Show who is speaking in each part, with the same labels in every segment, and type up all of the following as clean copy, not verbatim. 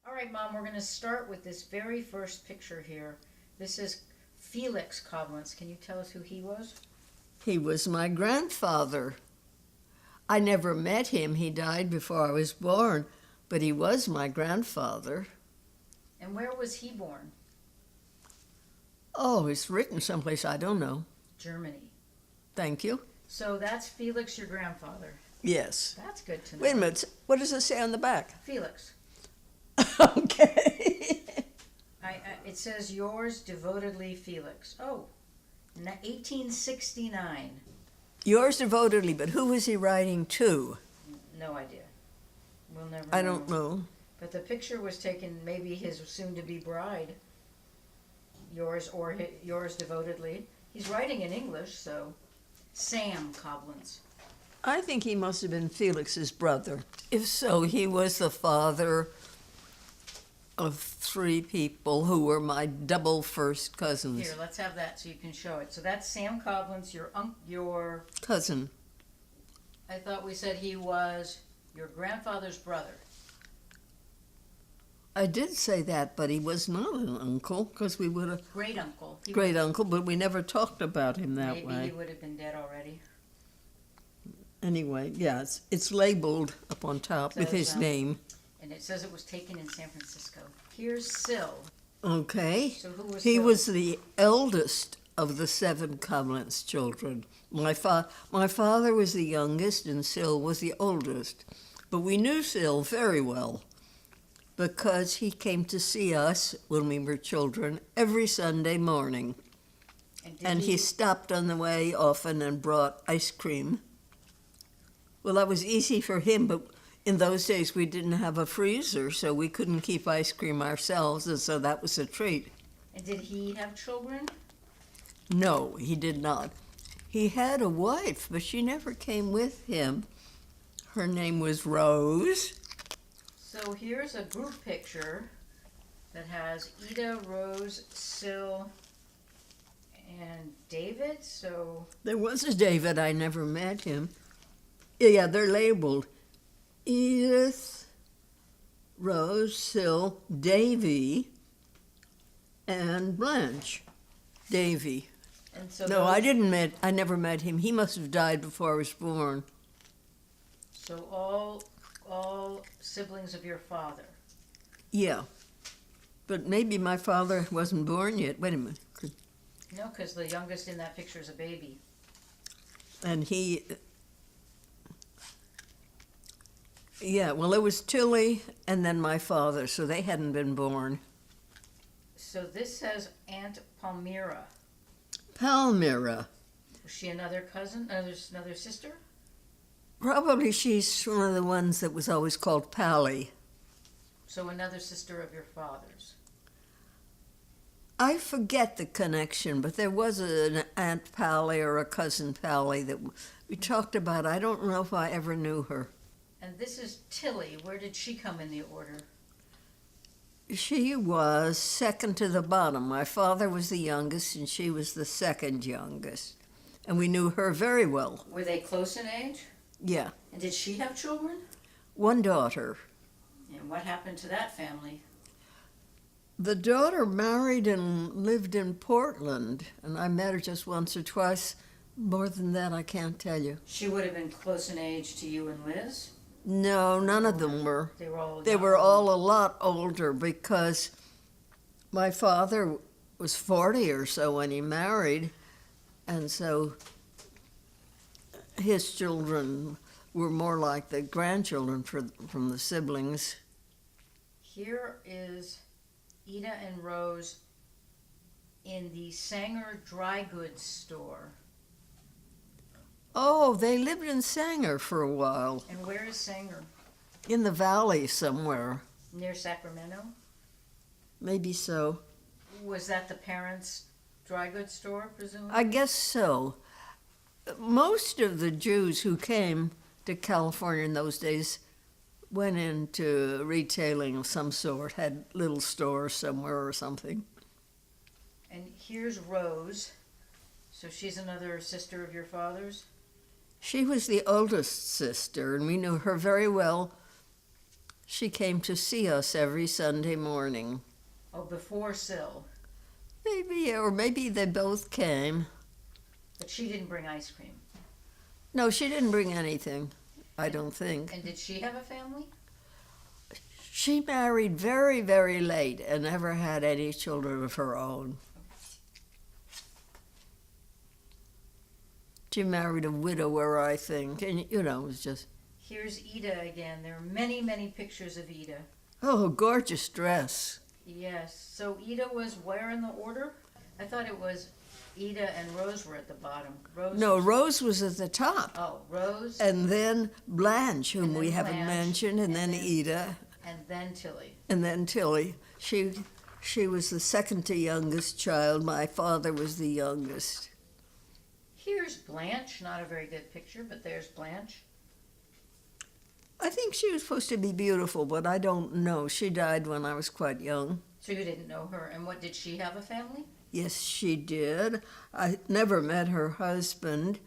Speaker 1: All right, Mom, we're going to start with this very first picture here. This is Felix Koblenz. Can you tell us who he was?
Speaker 2: He was my grandfather. I never met him. He died before I was born, but he was my grandfather.
Speaker 1: And where was he born?
Speaker 2: Oh, it's written someplace I don't know.
Speaker 1: Germany.
Speaker 2: Thank you.
Speaker 1: So that's Felix, your grandfather.
Speaker 2: Yes.
Speaker 1: That's good to know.
Speaker 2: Wait a minute. What does it say on the back?
Speaker 1: Felix.
Speaker 2: Okay.
Speaker 1: It says yours devotedly, Felix. Oh, 1869.
Speaker 2: Yours devotedly, but who was he writing to?
Speaker 1: No idea. We'll never know.
Speaker 2: I don't know.
Speaker 1: But the picture was taken, maybe his soon-to-be bride. Yours yours devotedly. He's writing in English, so Sam Koblenz.
Speaker 2: I think he must have been Felix's brother. If so, he was the father of 3 people who were my double first cousins.
Speaker 1: Here, let's have that so you can show it. So that's Sam Koblenz, your
Speaker 2: Cousin.
Speaker 1: I thought we said he was your grandfather's brother.
Speaker 2: I did say that, but he was not an uncle, because we would have...
Speaker 1: Great uncle.
Speaker 2: Great uncle, but we never talked about him that
Speaker 1: Maybe
Speaker 2: way.
Speaker 1: he would have been dead already.
Speaker 2: Anyway, yeah, it's labeled up on top with his name.
Speaker 1: And it says it was taken in San Francisco. Here's Syl.
Speaker 2: Okay.
Speaker 1: So who was
Speaker 2: He
Speaker 1: Syl?
Speaker 2: was the eldest of the 7 Koblenz children. My father was the youngest, and Syl was the oldest. But we knew Syl very well, because he came to see us when we were children every Sunday morning. And he stopped on the way often and brought ice cream. Well, that was easy for him, but in those days we didn't have a freezer, so we couldn't keep ice cream ourselves, and so that was a treat.
Speaker 1: And did he have children?
Speaker 2: No, he did not. He had a wife, but she never came with him. Her name was Rose.
Speaker 1: So here's a group picture that has Ida, Rose, Syl, and David. So
Speaker 2: There was a David, I never met him. Yeah, they're labeled Edith, Rose, Syl, Davy, and Blanche. Davy.
Speaker 1: and so
Speaker 2: No,
Speaker 1: those-
Speaker 2: I never met him. He must have died before I was born.
Speaker 1: So all siblings of your father.
Speaker 2: Yeah. But maybe my father wasn't born yet. Wait a minute.
Speaker 1: No, because the youngest in that picture is a baby.
Speaker 2: And he... Yeah, well, it was Tilly and then my father, so they hadn't been born.
Speaker 1: So this says Aunt Palmyra.
Speaker 2: Palmyra.
Speaker 1: Was she another cousin? Another sister?
Speaker 2: Probably she's one of the ones that was always called Pally.
Speaker 1: So another sister of your father's.
Speaker 2: I forget the connection, but there was an Aunt Pally or a cousin Pally that we talked about. I don't know if I ever knew her.
Speaker 1: And this is Tilly. Where did she come in the order?
Speaker 2: She was second to the bottom. My father was the youngest, and she was the second youngest. And we knew her very well.
Speaker 1: Were they close in age?
Speaker 2: Yeah.
Speaker 1: And did she have children?
Speaker 2: One daughter.
Speaker 1: And what happened to that family?
Speaker 2: The daughter married and lived in Portland, and I met her just once or twice. More than that, I can't tell you.
Speaker 1: She would have been close in age to you and Liz?
Speaker 2: No, none of them were.
Speaker 1: They were all
Speaker 2: They were all a lot older because my father was 40 or so when he married, and so his children were more like the grandchildren from the siblings.
Speaker 1: Here is Ida and Rose in the Sanger dry goods store.
Speaker 2: Oh, they lived in Sanger for a while,
Speaker 1: And where is Sanger?
Speaker 2: in the valley somewhere.
Speaker 1: Near Sacramento?
Speaker 2: Maybe so.
Speaker 1: Was that the parents' dry goods store, presumably?
Speaker 2: I guess so. Most of the Jews who came to California in those days went into retailing of some sort, had little stores somewhere or something.
Speaker 1: And here's Rose. So she's another sister of your father's?
Speaker 2: She was the oldest sister, and we knew her very well. She came to see us every Sunday morning.
Speaker 1: Oh, before Syl.
Speaker 2: Maybe, or maybe they both came.
Speaker 1: But she didn't bring ice cream.
Speaker 2: No, she didn't bring anything, I don't think.
Speaker 1: And did she have a family?
Speaker 2: She married very, very late and never had any children of her own. She married a widower, I think, and it was just...
Speaker 1: Here's Ida again. There are many, many pictures of Ida.
Speaker 2: Oh, gorgeous dress.
Speaker 1: Yes. So Ida was where in the order? I thought it was Ida and Rose were at the bottom.
Speaker 2: Rose was at the top.
Speaker 1: Oh, Rose.
Speaker 2: And then Blanche, whom
Speaker 1: And then
Speaker 2: we haven't
Speaker 1: Blanche,
Speaker 2: mentioned, and then Ida.
Speaker 1: And then Tilly.
Speaker 2: And then Tilly. She was the second to youngest child. My father was the youngest.
Speaker 1: Here's Blanche. Not a very good picture, but there's Blanche.
Speaker 2: I think she was supposed to be beautiful, but I don't know. She died when I was quite young.
Speaker 1: So you didn't know her. And what, did she have a family?
Speaker 2: Yes, she did. I never met her husband.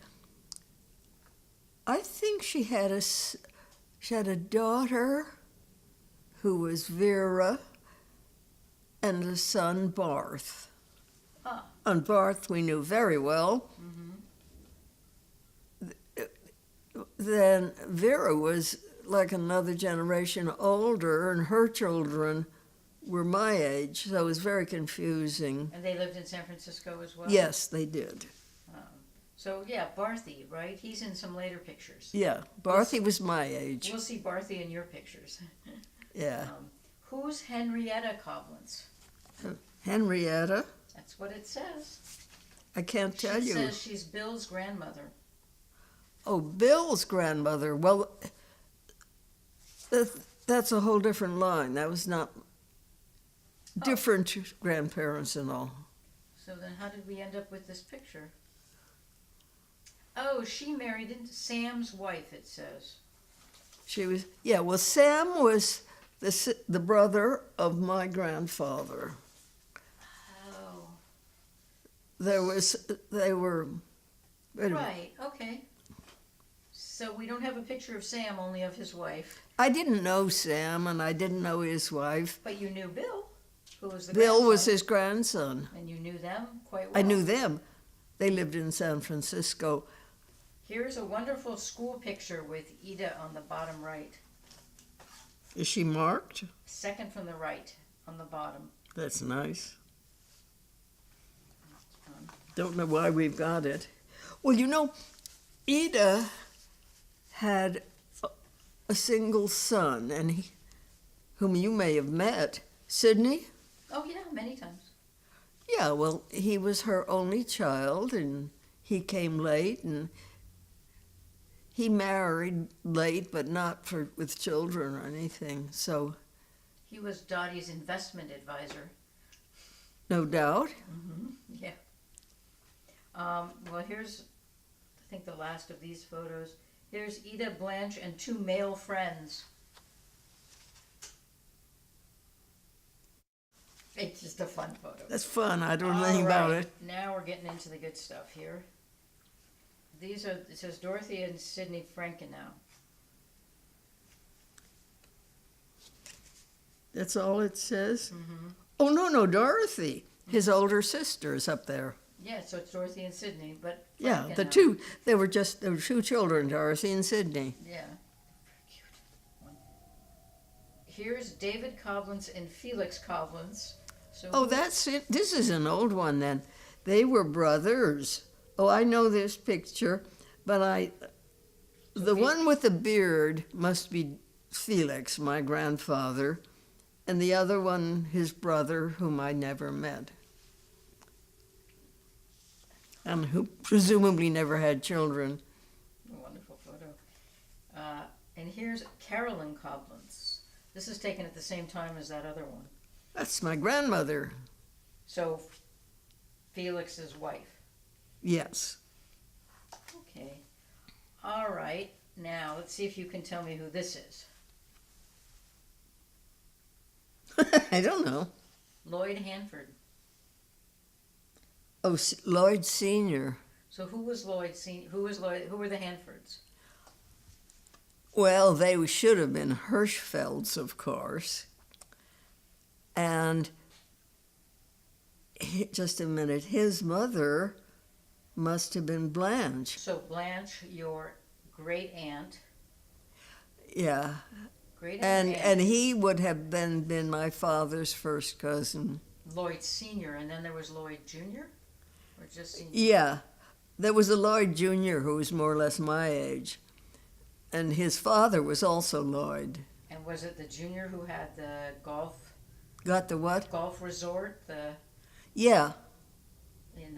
Speaker 2: I think she had a daughter who was Vera and a son, Barth.
Speaker 1: Ah.
Speaker 2: And Barth we knew very well. Then Vera was like another generation older, and her children were my age, so it was very confusing.
Speaker 1: And they lived in San Francisco as well?
Speaker 2: Yes, they did.
Speaker 1: So, yeah, Barthy, right? He's in some later pictures.
Speaker 2: Yeah, Barthy was my age.
Speaker 1: We'll see Barthy in your pictures.
Speaker 2: Yeah.
Speaker 1: Who's Henrietta Cobblins?
Speaker 2: Henrietta?
Speaker 1: That's what it says.
Speaker 2: I can't tell you.
Speaker 1: It says she's Bill's grandmother.
Speaker 2: Oh, Bill's grandmother. Well, that's a whole different line. That was not different grandparents and all.
Speaker 1: So then how did we end up with this picture? Oh, she married into Sam's wife, it says.
Speaker 2: She was, yeah, well, Sam was the brother of my grandfather.
Speaker 1: Oh.
Speaker 2: They were.
Speaker 1: Right, okay. So we don't have a picture of Sam, only of his wife.
Speaker 2: I didn't know Sam, and I didn't know his wife.
Speaker 1: But you knew Bill, who was the
Speaker 2: Bill
Speaker 1: grandson.
Speaker 2: was his grandson.
Speaker 1: And you knew them quite well.
Speaker 2: I knew them. They lived in San Francisco.
Speaker 1: Here's a wonderful school picture with Ida on the bottom right.
Speaker 2: Is she marked?
Speaker 1: Second from the right on the bottom.
Speaker 2: That's nice.
Speaker 1: That's fun.
Speaker 2: Don't know why we've got it. Well, Ida had a single son, and whom you may have met, Sidney.
Speaker 1: Oh, yeah, many times.
Speaker 2: Yeah, well, he was her only child, and he came late, and he married late, but not with children or anything, so...
Speaker 1: He was Dottie's investment advisor.
Speaker 2: No doubt.
Speaker 1: Mm-hmm. Yeah. Well, here's, I think, the last of these photos. Here's Ida, Blanche, and two male friends. It's just a fun photo.
Speaker 2: That's fun. I don't know anything about it.
Speaker 1: Now we're getting into the good stuff here. It says Dorothy and Sidney Frankenau.
Speaker 2: That's all it says?
Speaker 1: Mm-hmm.
Speaker 2: Oh, no, Dorothy. His older sister is up there.
Speaker 1: Yeah, so it's Dorothy and Sidney, but
Speaker 2: Yeah,
Speaker 1: Frankenau.
Speaker 2: there were two children, Dorothy and Sidney.
Speaker 1: Yeah. Cute. Here's David Cobblins and Felix Cobblins. So
Speaker 2: That's it. This is an old one then. They were brothers. Oh, I know this picture, but the one with the beard must be Felix, my grandfather, and the other one, his brother, whom I never met, and who presumably never had children.
Speaker 1: A wonderful photo. And here's Carolyn Cobblins. This is taken at the same time as that other one.
Speaker 2: That's my grandmother.
Speaker 1: So Felix's wife.
Speaker 2: Yes.
Speaker 1: Okay. All right. Now, let's see if you can tell me who this is.
Speaker 2: I don't know.
Speaker 1: Lloyd Hanford.
Speaker 2: Oh, Lloyd Sr.
Speaker 1: So who was Lloyd Senior? Who were the Hanfords?
Speaker 2: Well, they should have been Hirschfelds, of course. And just a minute, his mother must have been Blanche.
Speaker 1: So Blanche, your great aunt.
Speaker 2: Yeah.
Speaker 1: Great aunt.
Speaker 2: And he would have been my father's first cousin.
Speaker 1: Lloyd Sr., and then there was Lloyd Jr.? Or just Sr.?
Speaker 2: Yeah. There was a Lloyd Jr. who was more or less my age. And his father was also Lloyd.
Speaker 1: And was it the junior who had the golf?
Speaker 2: Got the what?
Speaker 1: Golf resort,
Speaker 2: Yeah.
Speaker 1: in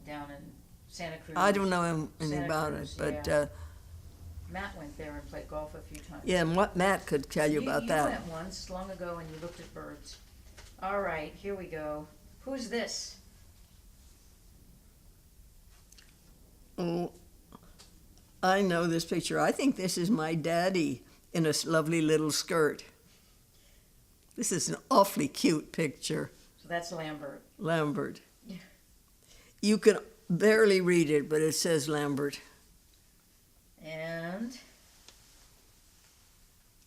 Speaker 1: down in Santa Cruz.
Speaker 2: I don't know anything
Speaker 1: Santa
Speaker 2: about
Speaker 1: Cruz,
Speaker 2: it, but
Speaker 1: yeah. Matt went there and played golf a few times.
Speaker 2: yeah, what Matt could tell you about that.
Speaker 1: You went once, long ago, and you looked at birds. All right, here we go. Who's this?
Speaker 2: Oh, I know this picture. I think this is my daddy in a lovely little skirt. This is an awfully cute picture.
Speaker 1: So that's Lambert.
Speaker 2: Lambert.
Speaker 1: Yeah.
Speaker 2: You can barely read it, but it says Lambert.
Speaker 1: And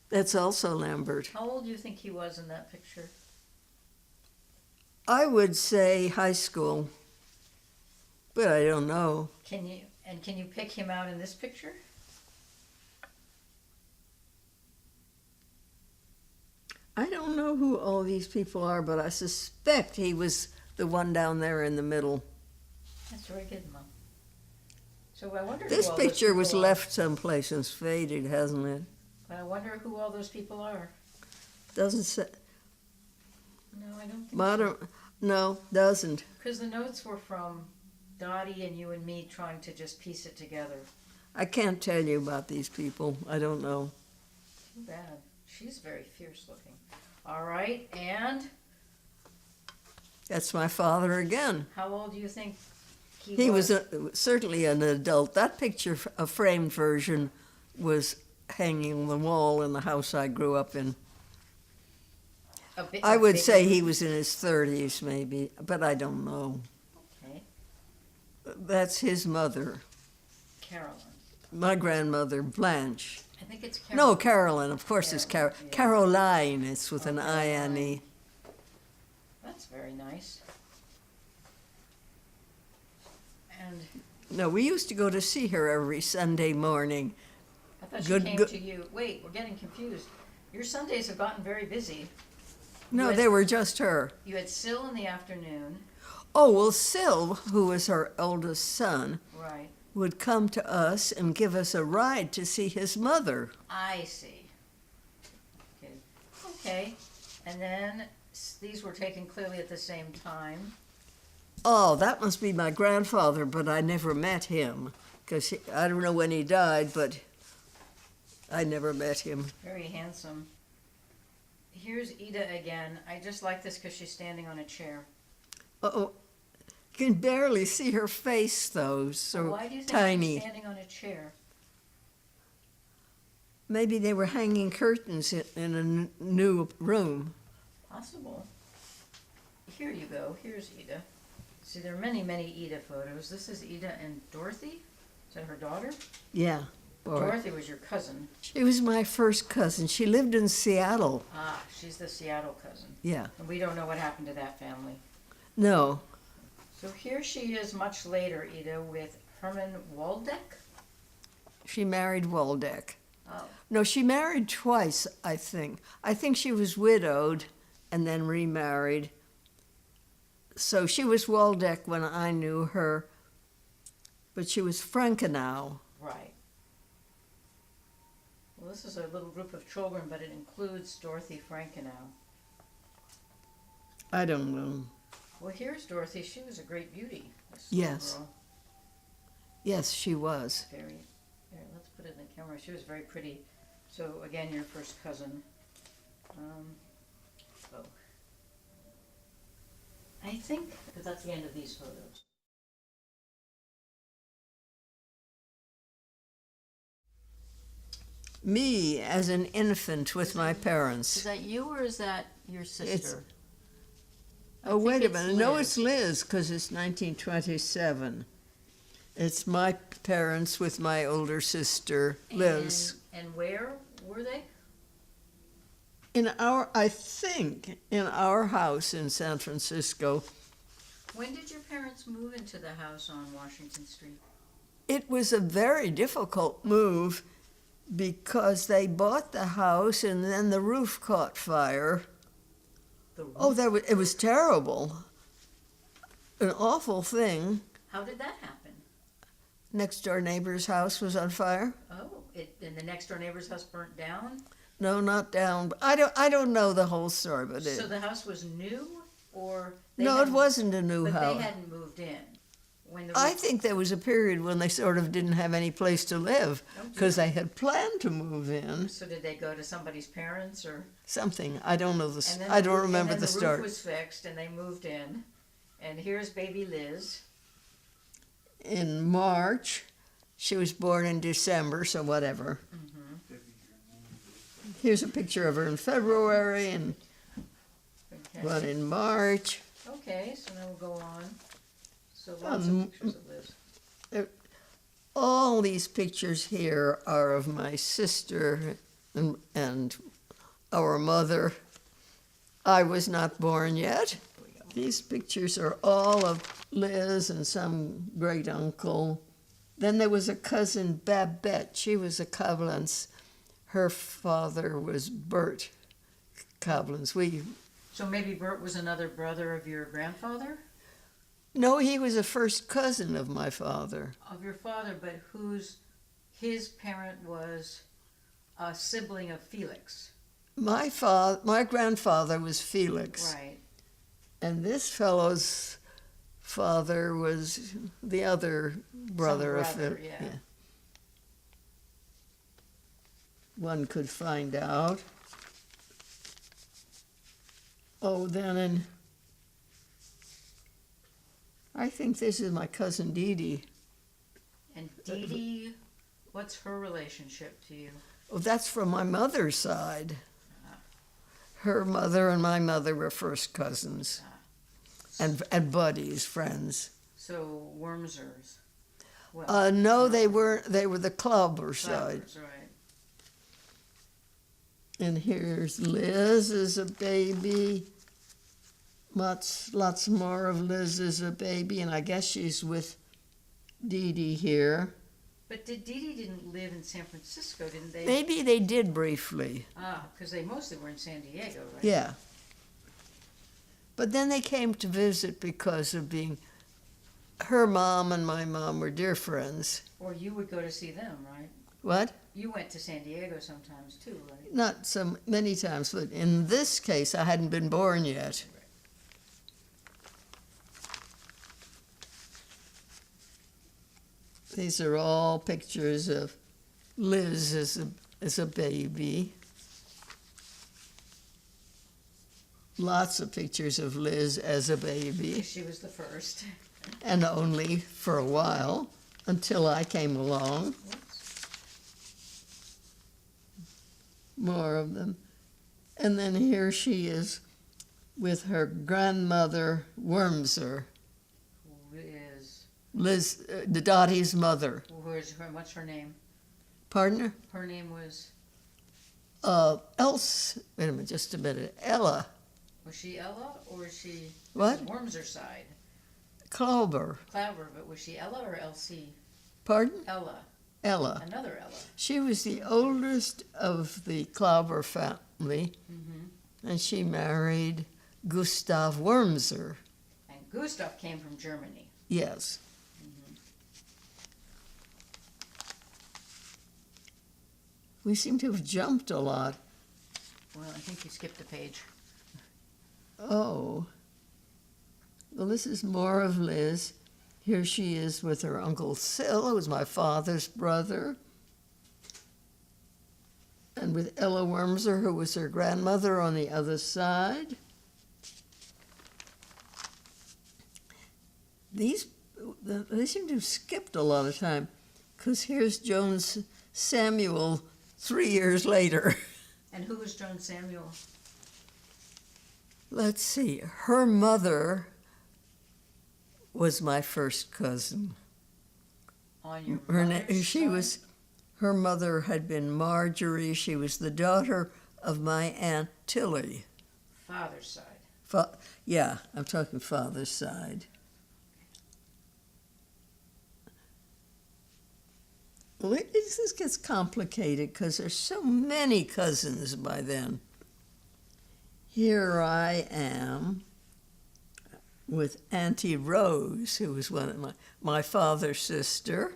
Speaker 2: That's also Lambert.
Speaker 1: how old do you think he was in that picture?
Speaker 2: I would say high school, but I don't know.
Speaker 1: Can you pick him out in this picture?
Speaker 2: I don't know who all these people are, but I suspect he was the one down there in the middle.
Speaker 1: That's very good, Mom. So I wonder
Speaker 2: This
Speaker 1: who all those
Speaker 2: picture was
Speaker 1: people are.
Speaker 2: left someplace and faded, hasn't it?
Speaker 1: But I wonder who all those people are.
Speaker 2: Doesn't say.
Speaker 1: No, I don't think so.
Speaker 2: Modern. No, doesn't.
Speaker 1: Because the notes were from Dottie and you and me trying to just piece it together.
Speaker 2: I can't tell you about these people. I don't know.
Speaker 1: Too bad. She's very fierce looking. All right, and
Speaker 2: That's my father again.
Speaker 1: how old do you think
Speaker 2: He was certainly an adult. That picture, a framed version, was hanging on the wall in the house I grew up in. I would say he was in his 30s, maybe, but I don't know.
Speaker 1: Okay,
Speaker 2: That's his mother,
Speaker 1: Carolyn.
Speaker 2: my grandmother, Blanche.
Speaker 1: I think it's Carolyn.
Speaker 2: No, Carolyn, of course it's
Speaker 1: Carolyn, yeah.
Speaker 2: Caroline, it's with an
Speaker 1: Caroline.
Speaker 2: I-N-E.
Speaker 1: That's very nice. And
Speaker 2: No, we used to go to see her every Sunday morning.
Speaker 1: I thought she
Speaker 2: Good-
Speaker 1: came
Speaker 2: good-
Speaker 1: to you. Wait, we're getting confused. Your Sundays have gotten very busy.
Speaker 2: No,
Speaker 1: Yes.
Speaker 2: they were just her.
Speaker 1: You had Syl in the afternoon.
Speaker 2: Oh, well, Syl, who was her oldest son,
Speaker 1: Right.
Speaker 2: would come to us and give us a ride to see his mother.
Speaker 1: I see. Good. Okay. And then these were taken clearly at the same time.
Speaker 2: Oh, that must be my grandfather, but I never met him. Because I don't know when he died, but I never met him.
Speaker 1: Very handsome. Here's Ida again. I just like this because she's standing on a chair.
Speaker 2: Uh-oh. You can barely see her face, though, so
Speaker 1: Why do you think
Speaker 2: tiny.
Speaker 1: she's standing on a chair?
Speaker 2: Maybe they were hanging curtains in a new room.
Speaker 1: Possible. Here you go. Here's Ida. See, there are many, many Ida photos. This is Ida and Dorothy. Is that her daughter?
Speaker 2: Yeah. Boy.
Speaker 1: Dorothy was your cousin.
Speaker 2: She was my first cousin. She lived in Seattle.
Speaker 1: Ah, she's the Seattle cousin.
Speaker 2: Yeah.
Speaker 1: And we don't know what happened to that family.
Speaker 2: No.
Speaker 1: So here she is much later, Ida, with Herman Waldeck.
Speaker 2: She married Waldeck.
Speaker 1: Oh,
Speaker 2: No, she married twice, I think. I think she was widowed and then remarried. So she was Waldeck when I knew her, but she was Frankenau.
Speaker 1: right. Well, this is a little group of children, but it includes Dorothy Frankenau.
Speaker 2: I don't know.
Speaker 1: Well, here's Dorothy. She was a great beauty. This
Speaker 2: Yes.
Speaker 1: little girl.
Speaker 2: Yes, she was.
Speaker 1: Very. Here, let's put it in the camera. She was very pretty. So again, your first cousin. Oh. I think because that's the end of these photos.
Speaker 2: Me as an infant with my
Speaker 1: Is
Speaker 2: parents.
Speaker 1: that you or is that your sister? I
Speaker 2: Oh,
Speaker 1: think
Speaker 2: wait a
Speaker 1: it's
Speaker 2: minute. No,
Speaker 1: Liz.
Speaker 2: it's Liz, because it's 1927. It's my parents with my older sister, Liz.
Speaker 1: And And where were they?
Speaker 2: I think in our house in San Francisco.
Speaker 1: When did your parents move into the house on Washington Street?
Speaker 2: It was a very difficult move because they bought the house and then the roof caught fire.
Speaker 1: The roof?
Speaker 2: Oh, it was terrible. An awful thing.
Speaker 1: How did that happen?
Speaker 2: Next door neighbor's house was on fire.
Speaker 1: Oh, and the next door neighbor's house burnt down?
Speaker 2: No, not down. I don't know the whole story, but
Speaker 1: So the house was new, or
Speaker 2: no, it wasn't a new
Speaker 1: but
Speaker 2: house.
Speaker 1: they hadn't moved in when the
Speaker 2: I
Speaker 1: roof-
Speaker 2: think there was a period when they sort of didn't have any place to live
Speaker 1: Oh,
Speaker 2: because
Speaker 1: dear.
Speaker 2: they had planned to move in.
Speaker 1: So did they go to somebody's parents, or?
Speaker 2: Something. I don't know
Speaker 1: And then
Speaker 2: I
Speaker 1: the
Speaker 2: don't
Speaker 1: roof-
Speaker 2: remember
Speaker 1: and
Speaker 2: the
Speaker 1: then the
Speaker 2: story.
Speaker 1: roof was fixed, and they moved in. And here's baby Liz.
Speaker 2: In March, she was born in December, so whatever. Here's a picture of her in February and
Speaker 1: Okay.
Speaker 2: one in March.
Speaker 1: Okay, so now we'll go on. So lots
Speaker 2: Um,
Speaker 1: of pictures of Liz.
Speaker 2: All these pictures here are of my sister and our mother. I was not born yet. These pictures are all of Liz and some great uncle. Then there was a cousin, Babette. She was a Koblenz. Her father was Bert Koblenz.
Speaker 1: So maybe Bert was another brother of your grandfather?
Speaker 2: No, he was a first cousin of my father.
Speaker 1: Of your father, but his parent was a sibling of Felix.
Speaker 2: My grandfather was Felix.
Speaker 1: Right.
Speaker 2: And this fellow's father was the other brother of
Speaker 1: brother,
Speaker 2: it.
Speaker 1: yeah.
Speaker 2: One could find out. Oh, then I think this is my cousin Dee Dee.
Speaker 1: And Dee Dee, what's her relationship to you?
Speaker 2: Oh, that's from my mother's side. Her mother and my mother were first cousins. And buddies, friends.
Speaker 1: So Wormsers. Well,
Speaker 2: No, they weren't. They were the Clobber side.
Speaker 1: Clavers, right.
Speaker 2: And here's Liz as a baby. Lots more of Liz as a baby, and I guess she's with Dee Dee here.
Speaker 1: But Dee Dee didn't live in San Francisco, didn't they?
Speaker 2: Maybe they did briefly.
Speaker 1: Because they mostly were in San Diego, right?
Speaker 2: Yeah. But then they came to visit because of her mom and my mom were dear friends.
Speaker 1: Or you would go to see them, right?
Speaker 2: What?
Speaker 1: You went to San Diego sometimes too, right?
Speaker 2: Not so many times, but in this case, I hadn't been born yet. These are all pictures of Liz as a baby. Lots of pictures of Liz as a baby,
Speaker 1: She was the first.
Speaker 2: and only for a while, until I came along. More of them. And then here she is with her grandmother, Wormser,
Speaker 1: Who is,
Speaker 2: Liz, Dottie's mother.
Speaker 1: what's her name?
Speaker 2: Pardon
Speaker 1: Her name was,
Speaker 2: her? Wait a minute, just a minute. Ella
Speaker 1: was she Ella or was she?
Speaker 2: What?
Speaker 1: Wormser side.
Speaker 2: Klauber.
Speaker 1: Clover, but was she Ella or Elsie?
Speaker 2: Pardon?
Speaker 1: Ella.
Speaker 2: Ella.
Speaker 1: Another Ella.
Speaker 2: She was the oldest of the Klauber family, and she married Gustav Wormser.
Speaker 1: And Gustav came from Germany.
Speaker 2: Yes. We seem to have jumped a lot.
Speaker 1: Well, I think you skipped a page.
Speaker 2: Oh. Well, this is more of Liz. Here she is with her Uncle Sil, who was my father's brother, and with Ella Wormser, who was her grandmother on the other side. They seem to have skipped a lot of time, because here's Jones Samuel 3 years later.
Speaker 1: And who was Joan Samuel?
Speaker 2: Let's see, her mother was my first cousin.
Speaker 1: On your
Speaker 2: Her
Speaker 1: mother's side?
Speaker 2: Her mother had been Marjorie. She was the daughter of my Aunt Tilly.
Speaker 1: Father's side.
Speaker 2: Yeah, I'm talking father's side. Well, this gets complicated because there's so many cousins by then. Here I am with Auntie Rose, who was one of my father's sister.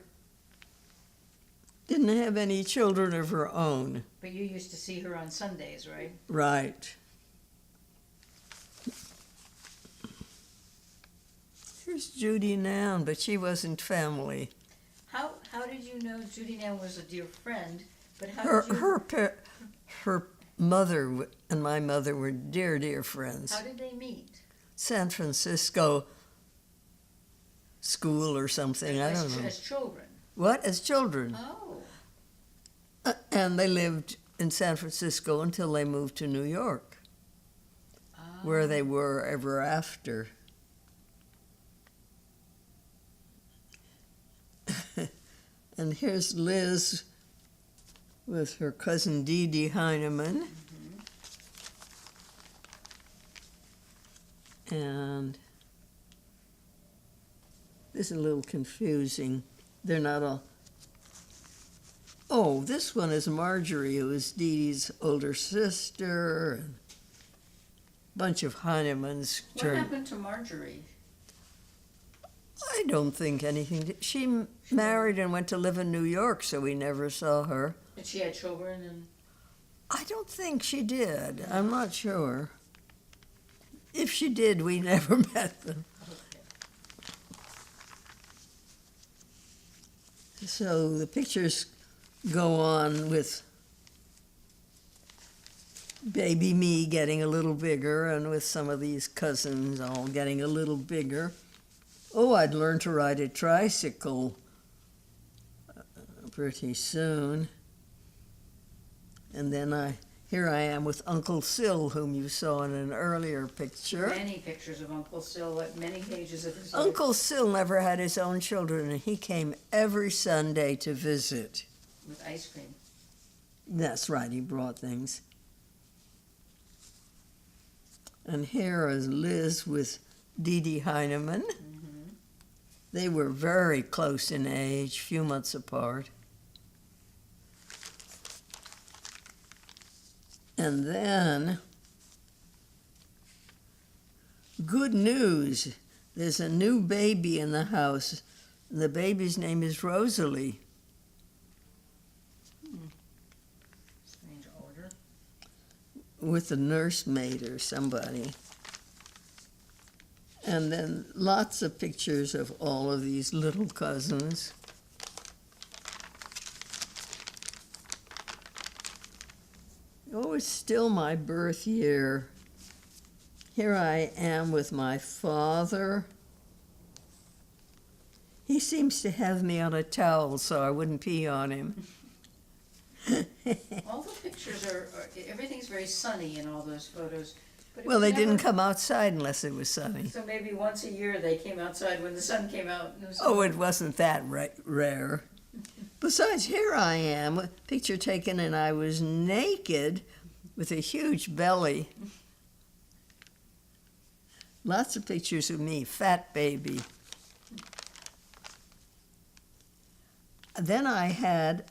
Speaker 2: Didn't have any children of her own.
Speaker 1: But you used to see her on Sundays, right?
Speaker 2: Right. Here's Judy Noun, but she wasn't family.
Speaker 1: How did you know Judy Noun was a dear friend? But how did you...
Speaker 2: Her mother and my mother were dear, dear friends.
Speaker 1: How did they meet?
Speaker 2: San Francisco school or something, I don't know.
Speaker 1: As children?
Speaker 2: What? As children.
Speaker 1: Oh.
Speaker 2: And they lived in San Francisco until they moved to New York, where they were ever after. And here's Liz with her cousin Dee Dee Heineman. Mm-hmm. And this is a little confusing. They're not all... Oh, this one is Marjorie, who is Dee Dee's older sister. And a bunch of Heinemans.
Speaker 1: What happened to Marjorie?
Speaker 2: I don't think anything. She married and went to live in New York, so we never saw her.
Speaker 1: And she had children and...
Speaker 2: I don't think she did. I'm not sure. If she did, we never met them.
Speaker 1: Okay.
Speaker 2: So the pictures go on with baby me getting a little bigger and with some of these cousins all getting a little bigger. Oh, I'd learned to ride a tricycle pretty soon. And then here I am with Uncle Sil, whom you saw in an earlier picture.
Speaker 1: Many pictures of Uncle Sil at many pages of his life.
Speaker 2: Uncle Sil never had his own children, and he came every Sunday to visit.
Speaker 1: With ice cream.
Speaker 2: That's right, he brought things. And here is Liz with Dee Dee Heineman. Mm-hmm. They were very close in age, few months apart. And then, good news, there's a new baby in the house. The baby's name is Rosalie.
Speaker 1: Strange order.
Speaker 2: With a nursemaid or somebody. And then lots of pictures of all of these little cousins. Oh, it's still my birth year. Here I am with my father. He seems to have me on a towel so I wouldn't pee on him.
Speaker 1: All the pictures everything's very sunny in all those photos. But
Speaker 2: Well, they didn't come outside unless it was sunny.
Speaker 1: So maybe once a year they came outside when the sun came out. And
Speaker 2: Oh, it wasn't that rare. Besides, here I am, a picture taken and I was naked with a huge belly. Lots of pictures of me, fat baby. Then I had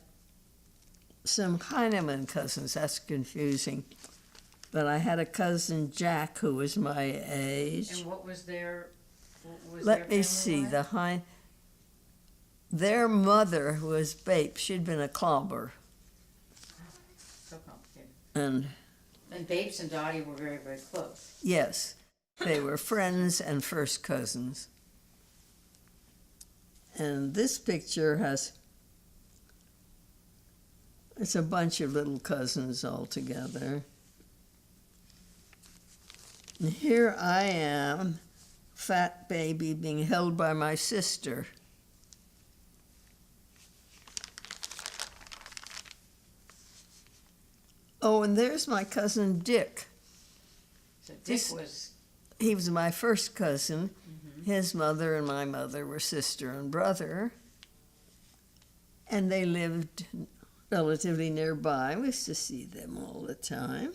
Speaker 2: some Heineman cousins. That's confusing. But I had a cousin, Jack, who was my age.
Speaker 1: And what was their
Speaker 2: Let me see.
Speaker 1: Life?
Speaker 2: Their mother was Bape. She'd been a clobber.
Speaker 1: So complicated.
Speaker 2: And
Speaker 1: Babes and Dottie were very, very close.
Speaker 2: yes, they were friends and first cousins. And this picture it's a bunch of little cousins all together. And here I am, fat baby, being held by my sister. Oh, and there's my cousin Dick.
Speaker 1: So Dick
Speaker 2: He was my first cousin. Mm-hmm. His mother and my mother were sister and brother. And they lived relatively nearby. We used to see them all the time.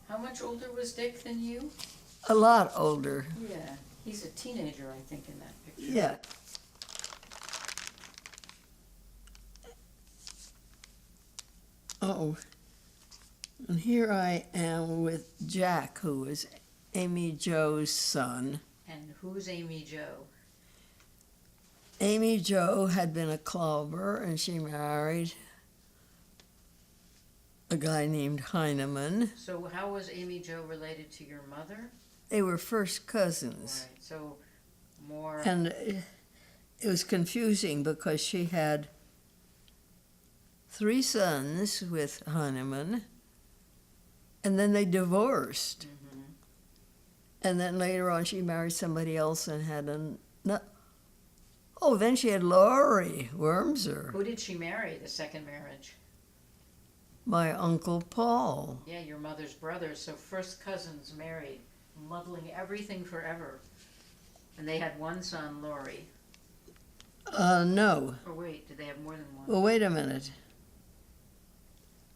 Speaker 1: How much older was Dick than you?
Speaker 2: A lot older.
Speaker 1: Yeah, he's a teenager, I think, in that picture.
Speaker 2: Yeah. Oh, and here I am with Jack, who is Amy Jo's son.
Speaker 1: And who's Amy Jo?
Speaker 2: Amy Jo had been a clobber, and she married a guy named Heinemann.
Speaker 1: So how was Amy Jo related to your mother?
Speaker 2: They were first cousins.
Speaker 1: Right, so more...
Speaker 2: And it was confusing because she had 3 sons with Heinemann, and then they divorced.
Speaker 1: Mhm.
Speaker 2: And then later on she married somebody else and had then she had Laurie Wormser,
Speaker 1: Who did she marry, the second marriage?
Speaker 2: my Uncle Paul.
Speaker 1: Yeah, your mother's brother, so first cousins married, muddling everything forever. And they had one son, Laurie.
Speaker 2: No.
Speaker 1: Or wait, did they have more than one?
Speaker 2: Well, wait a minute.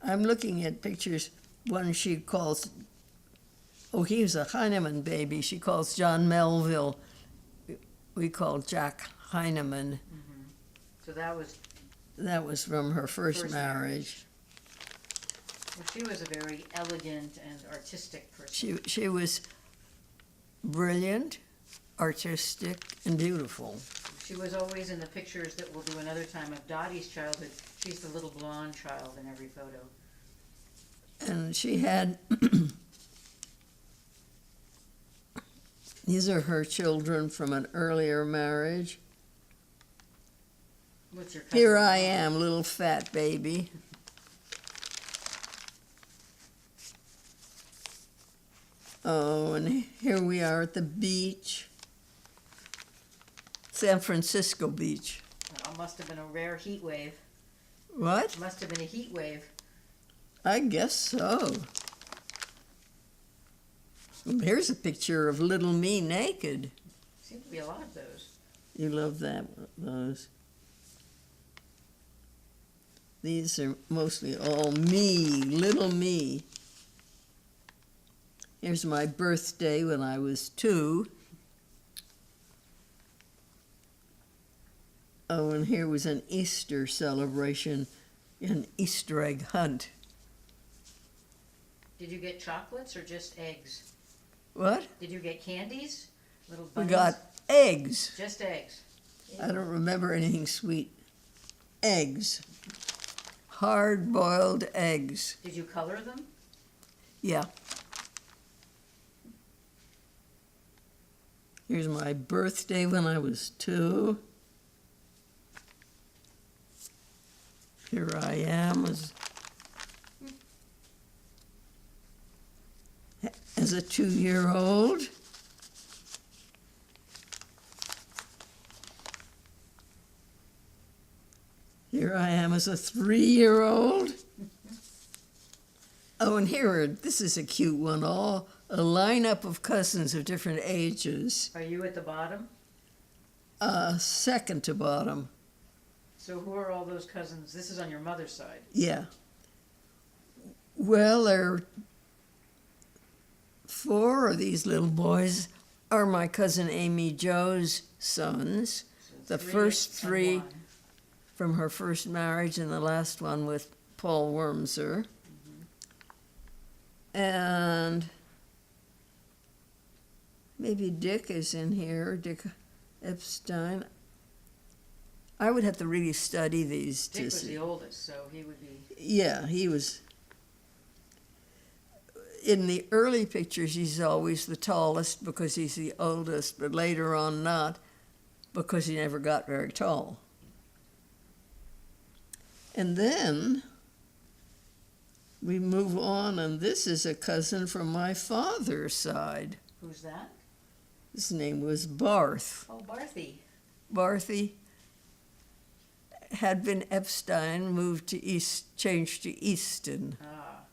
Speaker 2: I'm looking at pictures. One she calls, he was a Heinemann baby. She calls John Melville. We call Jack Heinemann.
Speaker 1: Mm-hmm. So that was...
Speaker 2: That was from her first marriage.
Speaker 1: Well, she was a very elegant and artistic person.
Speaker 2: She was brilliant, artistic, and beautiful.
Speaker 1: She was always in the pictures that we'll do another time of Dottie's childhood. She's the little blonde child in every photo.
Speaker 2: And she had, these are her children from an earlier marriage.
Speaker 1: What's your cousin?
Speaker 2: Here I am, little fat baby. Oh, and here we are at the beach. San Francisco Beach.
Speaker 1: Well, must have been a rare heat wave.
Speaker 2: What?
Speaker 1: Must have been a heat wave.
Speaker 2: I guess so. Here's a picture of little me naked.
Speaker 1: Seems to be a lot of those.
Speaker 2: You love those. These are mostly all me, little me. Here's my birthday when I was 2. Oh, and here was an Easter celebration, an Easter egg hunt.
Speaker 1: Did you get chocolates or just eggs?
Speaker 2: What?
Speaker 1: Did you get candies? Little
Speaker 2: We
Speaker 1: bunnies?
Speaker 2: got eggs.
Speaker 1: Just eggs.
Speaker 2: I don't remember anything sweet. Eggs. Hard-boiled eggs.
Speaker 1: Did you color them?
Speaker 2: Yeah. Here's my birthday when I was 2. Here I am as a 2-year-old. Here I am as a 3-year-old. Oh, and this is a cute one, all a lineup of cousins of different ages.
Speaker 1: Are you at the bottom?
Speaker 2: Second to bottom.
Speaker 1: So who are all those cousins? This is on your mother's side.
Speaker 2: Yeah. Well, there are 4 of these little boys are my cousin Amy Jo's sons.
Speaker 1: So
Speaker 2: The first
Speaker 1: and
Speaker 2: 3
Speaker 1: one.
Speaker 2: from her first marriage and the last one with Paul Wormser. And maybe Dick is in here, Dick Epstein. I would have to really study these
Speaker 1: Dick
Speaker 2: to
Speaker 1: was
Speaker 2: see.
Speaker 1: the oldest, so he would be...
Speaker 2: Yeah, he was. In the early pictures, he's always the tallest because he's the oldest, but later on not, because he never got very tall. And then we move on, and this is a cousin from my father's side.
Speaker 1: Who's that?
Speaker 2: His name was Barth.
Speaker 1: Oh, Barthy.
Speaker 2: Barthy had been Epstein, changed to Easton.
Speaker 1: Ah.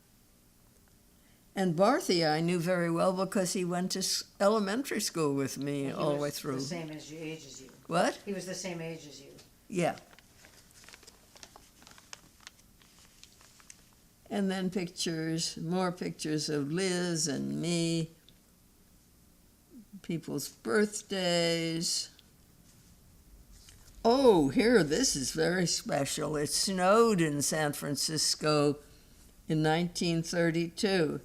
Speaker 2: And Barthy I knew very well because he went to elementary school with me
Speaker 1: He
Speaker 2: all the
Speaker 1: was
Speaker 2: way through.
Speaker 1: the same age as you.
Speaker 2: What?
Speaker 1: He was the same age as you.
Speaker 2: Yeah. And then pictures, more pictures of Liz and me, people's birthdays. Oh, here, this is very special. It snowed in San Francisco in 1932.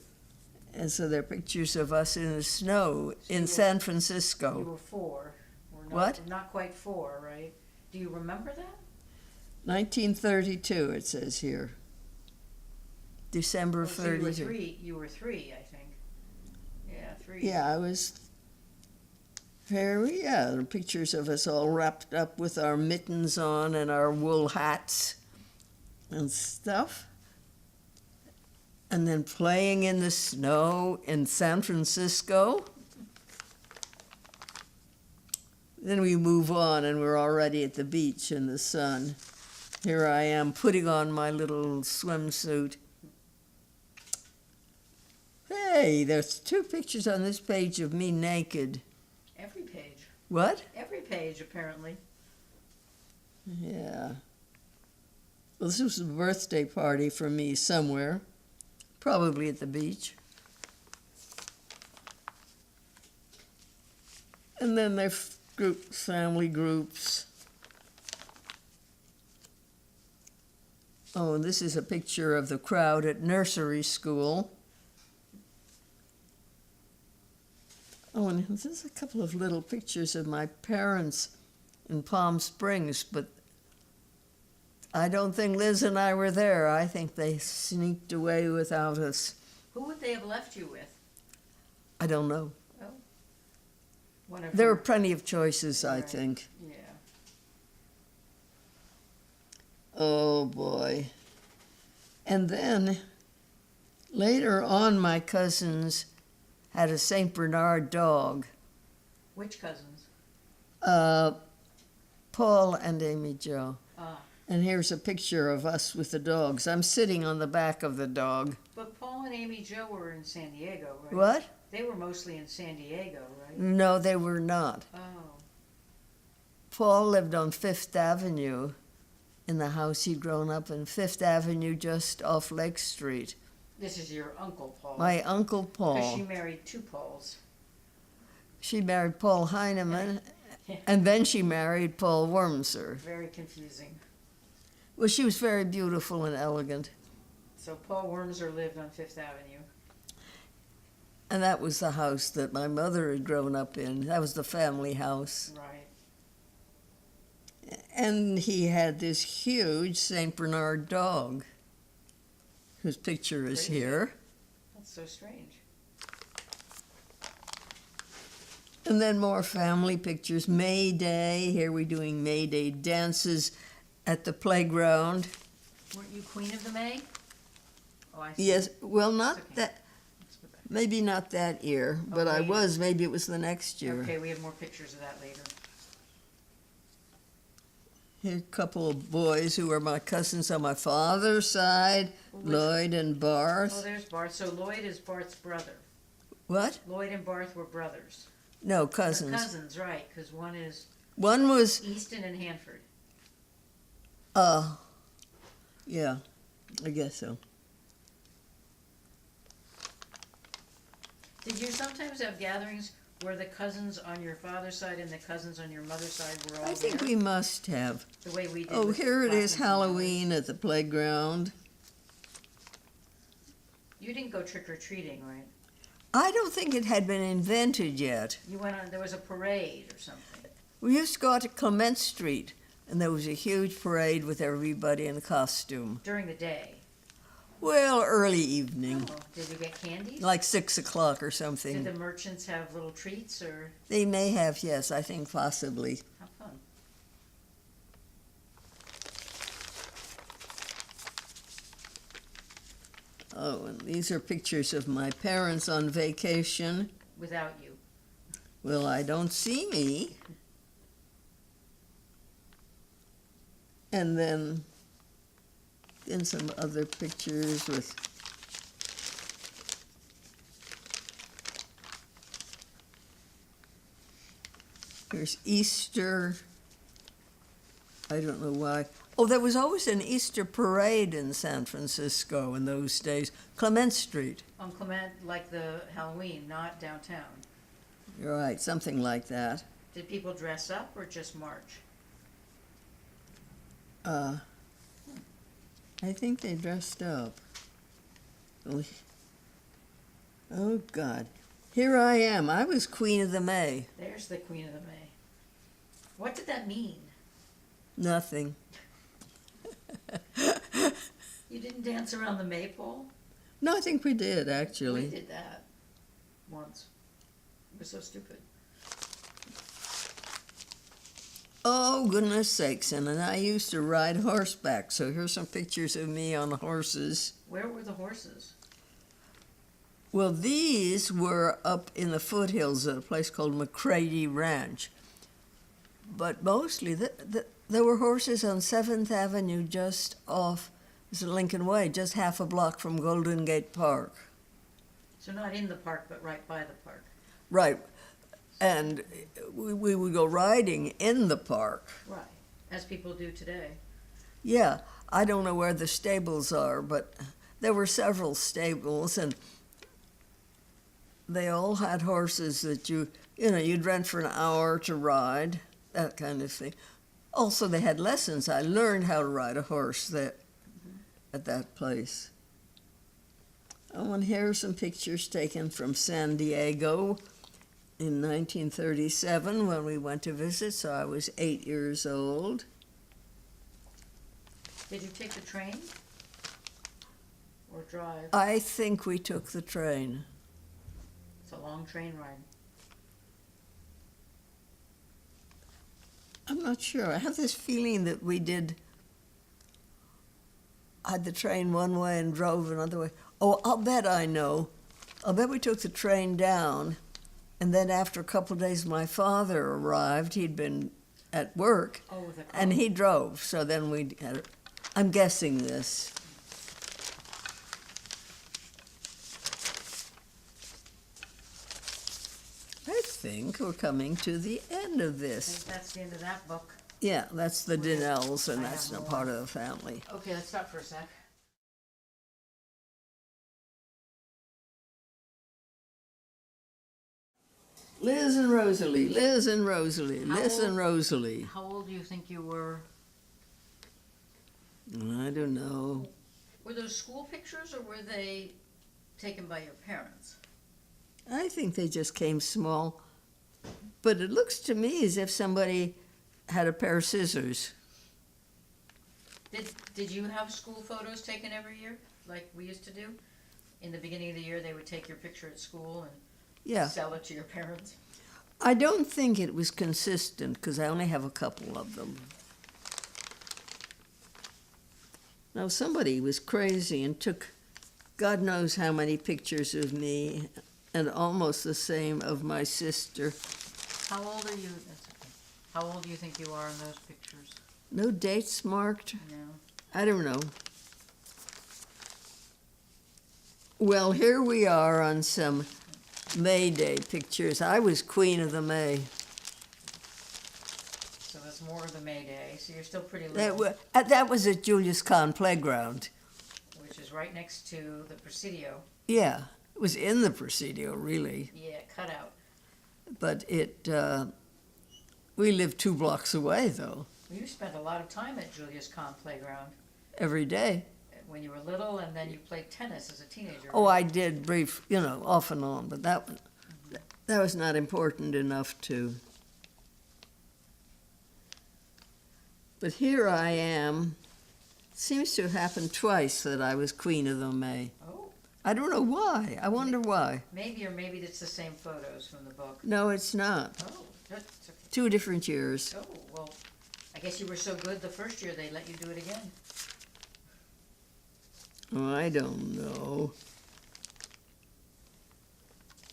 Speaker 2: And so there are pictures of us in the snow in San Francisco.
Speaker 1: You were 4. Or not,
Speaker 2: What?
Speaker 1: Not quite 4, right? Do you remember that?
Speaker 2: 1932, it says here. December
Speaker 1: Oh, so you were
Speaker 2: 32.
Speaker 1: 3. You were 3, I think. Yeah, 3.
Speaker 2: Yeah, I was very, yeah, there are pictures of us all wrapped up with our mittens on and our wool hats and stuff. And then playing in the snow in San Francisco. Then we move on and we're already at the beach in the sun. Here I am putting on my little swimsuit. Hey, there's 2 pictures on this page of me naked.
Speaker 1: Every page.
Speaker 2: What?
Speaker 1: Every page, apparently.
Speaker 2: Yeah. Well, this was a birthday party for me somewhere, probably at the beach. And then there's groups, family groups. Oh, and this is a picture of the crowd at nursery school. Oh, and there's a couple of little pictures of my parents in Palm Springs, but I don't think Liz and I were there. I think they sneaked away without us.
Speaker 1: Who would they have left you with?
Speaker 2: I don't know.
Speaker 1: One of
Speaker 2: There
Speaker 1: your-
Speaker 2: were plenty of choices, I
Speaker 1: Right.
Speaker 2: think.
Speaker 1: Yeah.
Speaker 2: Oh, boy. And then later on, my cousins had a St. Bernard dog.
Speaker 1: Which cousins?
Speaker 2: Paul and Amy Jo.
Speaker 1: Ah.
Speaker 2: And here's a picture of us with the dogs. I'm sitting on the back of the dog.
Speaker 1: But Paul and Amy Jo were in San Diego, right?
Speaker 2: What?
Speaker 1: They were mostly in San Diego, right?
Speaker 2: No, they were not.
Speaker 1: Oh.
Speaker 2: Paul lived on Fifth Avenue in the house he'd grown up in, Fifth Avenue just off Lake Street.
Speaker 1: This is your Uncle Paul.
Speaker 2: My Uncle
Speaker 1: Because she
Speaker 2: Paul.
Speaker 1: married 2 Pauls.
Speaker 2: She married Paul Heinemann, and then she married Paul Wormser.
Speaker 1: Very confusing.
Speaker 2: Well, she was very beautiful and elegant.
Speaker 1: So Paul Wormser lived on 5th Avenue.
Speaker 2: And that was the house that my mother had grown up in. That was the family house.
Speaker 1: Right.
Speaker 2: And he had this huge St. Bernard dog, whose picture is
Speaker 1: Crazy.
Speaker 2: here.
Speaker 1: That's so strange.
Speaker 2: And then more family pictures. May Day. Here we're doing May Day dances at the playground.
Speaker 1: Weren't you Queen of the May? Oh, I see.
Speaker 2: Yes, well, not
Speaker 1: It's okay.
Speaker 2: that,
Speaker 1: Let's go back.
Speaker 2: maybe not that year, but I
Speaker 1: Okay.
Speaker 2: was. Maybe it was the next year.
Speaker 1: Okay, we have more pictures of that later.
Speaker 2: Here, a couple of boys who are my cousins on my father's side,
Speaker 1: Which-
Speaker 2: Lloyd and
Speaker 1: Oh,
Speaker 2: Barth.
Speaker 1: there's Barth. So Lloyd is Barth's brother.
Speaker 2: What?
Speaker 1: Lloyd and Barth were brothers.
Speaker 2: No,
Speaker 1: Or
Speaker 2: cousins.
Speaker 1: cousins, right, because one is
Speaker 2: One was,
Speaker 1: Easton and Hanford.
Speaker 2: yeah, I guess so.
Speaker 1: Did you sometimes have gatherings where the cousins on your father's side and the cousins on your mother's side were all
Speaker 2: I think
Speaker 1: there?
Speaker 2: we must have.
Speaker 1: The way we did.
Speaker 2: Oh,
Speaker 1: with
Speaker 2: here it is,
Speaker 1: Blackman's and
Speaker 2: Halloween at the playground.
Speaker 1: Mallory's. You didn't go trick-or-treating, right?
Speaker 2: I don't think it had been invented yet.
Speaker 1: You went on, there was a parade or something.
Speaker 2: We used to go out to Clement Street, and there was a huge parade with everybody in costume.
Speaker 1: During the day.
Speaker 2: Well, early evening,
Speaker 1: Oh, did you get candies?
Speaker 2: like 6 o'clock or
Speaker 1: Did
Speaker 2: something.
Speaker 1: the merchants have little treats or
Speaker 2: They may have, yes, I think possibly.
Speaker 1: how fun?
Speaker 2: Oh, and these are pictures of my parents on vacation.
Speaker 1: Without you.
Speaker 2: Well, I don't see me. And then some other pictures with here's Easter. I don't know why. Oh, there was always an Easter parade in San Francisco in those days. Clement Street.
Speaker 1: On Clement, like the Halloween, not downtown.
Speaker 2: You're right, something like that.
Speaker 1: Did people dress up or just march?
Speaker 2: I think they dressed up. Oh, God. Here I am. I was Queen of the May.
Speaker 1: There's the Queen of the May. What did that mean?
Speaker 2: Nothing.
Speaker 1: You didn't dance around the maypole?
Speaker 2: No, I think we did, actually.
Speaker 1: We did that once. It was so stupid.
Speaker 2: Oh, goodness sakes. And I used to ride horseback, so here's some pictures of me on horses.
Speaker 1: Where were the horses?
Speaker 2: Well, these were up in the foothills at a place called McCready Ranch. But mostly, there were horses on 7th Avenue just off Lincoln Way, just half a block from Golden Gate Park.
Speaker 1: So not in the park, but right by the park.
Speaker 2: Right. And we would go riding in the park.
Speaker 1: Right, as people do today.
Speaker 2: Yeah, I don't know where the stables are, but there were several stables, and they all had horses that you'd rent for an hour to ride, that kind of thing. Also, they had lessons. I learned how to ride a horse there at that place. Oh, and here are some pictures taken from San Diego in 1937 when we went to visit, so I was 8 years old.
Speaker 1: Did you take the train or drive?
Speaker 2: I think we took the train.
Speaker 1: It's a long train ride.
Speaker 2: I'm not sure. I have this feeling that we had the train one way and drove another way. Oh, I'll bet I know. I'll bet we took the train down, and then after a couple of days, my father arrived. He'd been at work, and he drove. So then I'm guessing this. I think we're coming to the end of
Speaker 1: I
Speaker 2: this.
Speaker 1: think that's the end of that book.
Speaker 2: Yeah, that's the Dinells, and
Speaker 1: I
Speaker 2: that's
Speaker 1: have
Speaker 2: no
Speaker 1: more.
Speaker 2: part of the family.
Speaker 1: Okay, let's stop for a sec.
Speaker 2: Liz and Rosalie, Liz and Rosalie, Liz and Rosalie.
Speaker 1: How old do you think you were?
Speaker 2: I don't know.
Speaker 1: Were those school pictures or were they taken by your parents?
Speaker 2: I think they just came small. But it looks to me as if somebody had a pair of scissors.
Speaker 1: Did you have school photos taken every year, like we used to do? In the beginning of the year, they would take your picture at school and
Speaker 2: Yeah.
Speaker 1: sell it to your parents?
Speaker 2: I don't think it was consistent because I only have a couple of them. Now, somebody was crazy and took God knows how many pictures of me and almost the same of my sister.
Speaker 1: How old are you? That's okay. How old do you think you are in those pictures?
Speaker 2: No dates marked?
Speaker 1: No.
Speaker 2: I don't know. Well, here we are on some May Day pictures. I was Queen of the May.
Speaker 1: So that's more of the May Day. So you're still pretty little,
Speaker 2: That was at Julius Kahn Playground.
Speaker 1: which is right next to the Presidio.
Speaker 2: Yeah, it was in the Presidio, really.
Speaker 1: Yeah, cut out.
Speaker 2: But we lived 2 blocks away, though,
Speaker 1: Well, you spent a lot of time at Julius Kahn Playground
Speaker 2: every day.
Speaker 1: when you were little, and then you played tennis as a teenager.
Speaker 2: Oh, I did brief, off and on, but that was not important enough to. But here I am. It seems to have happened twice that I was Queen of the May.
Speaker 1: Oh,
Speaker 2: I don't know why. I wonder why.
Speaker 1: maybe it's the same photos from the book.
Speaker 2: No, it's not.
Speaker 1: Oh, that's okay.
Speaker 2: 2 different years.
Speaker 1: Oh, well, I guess you were so good the first year they let you do it again.
Speaker 2: Oh, I don't know.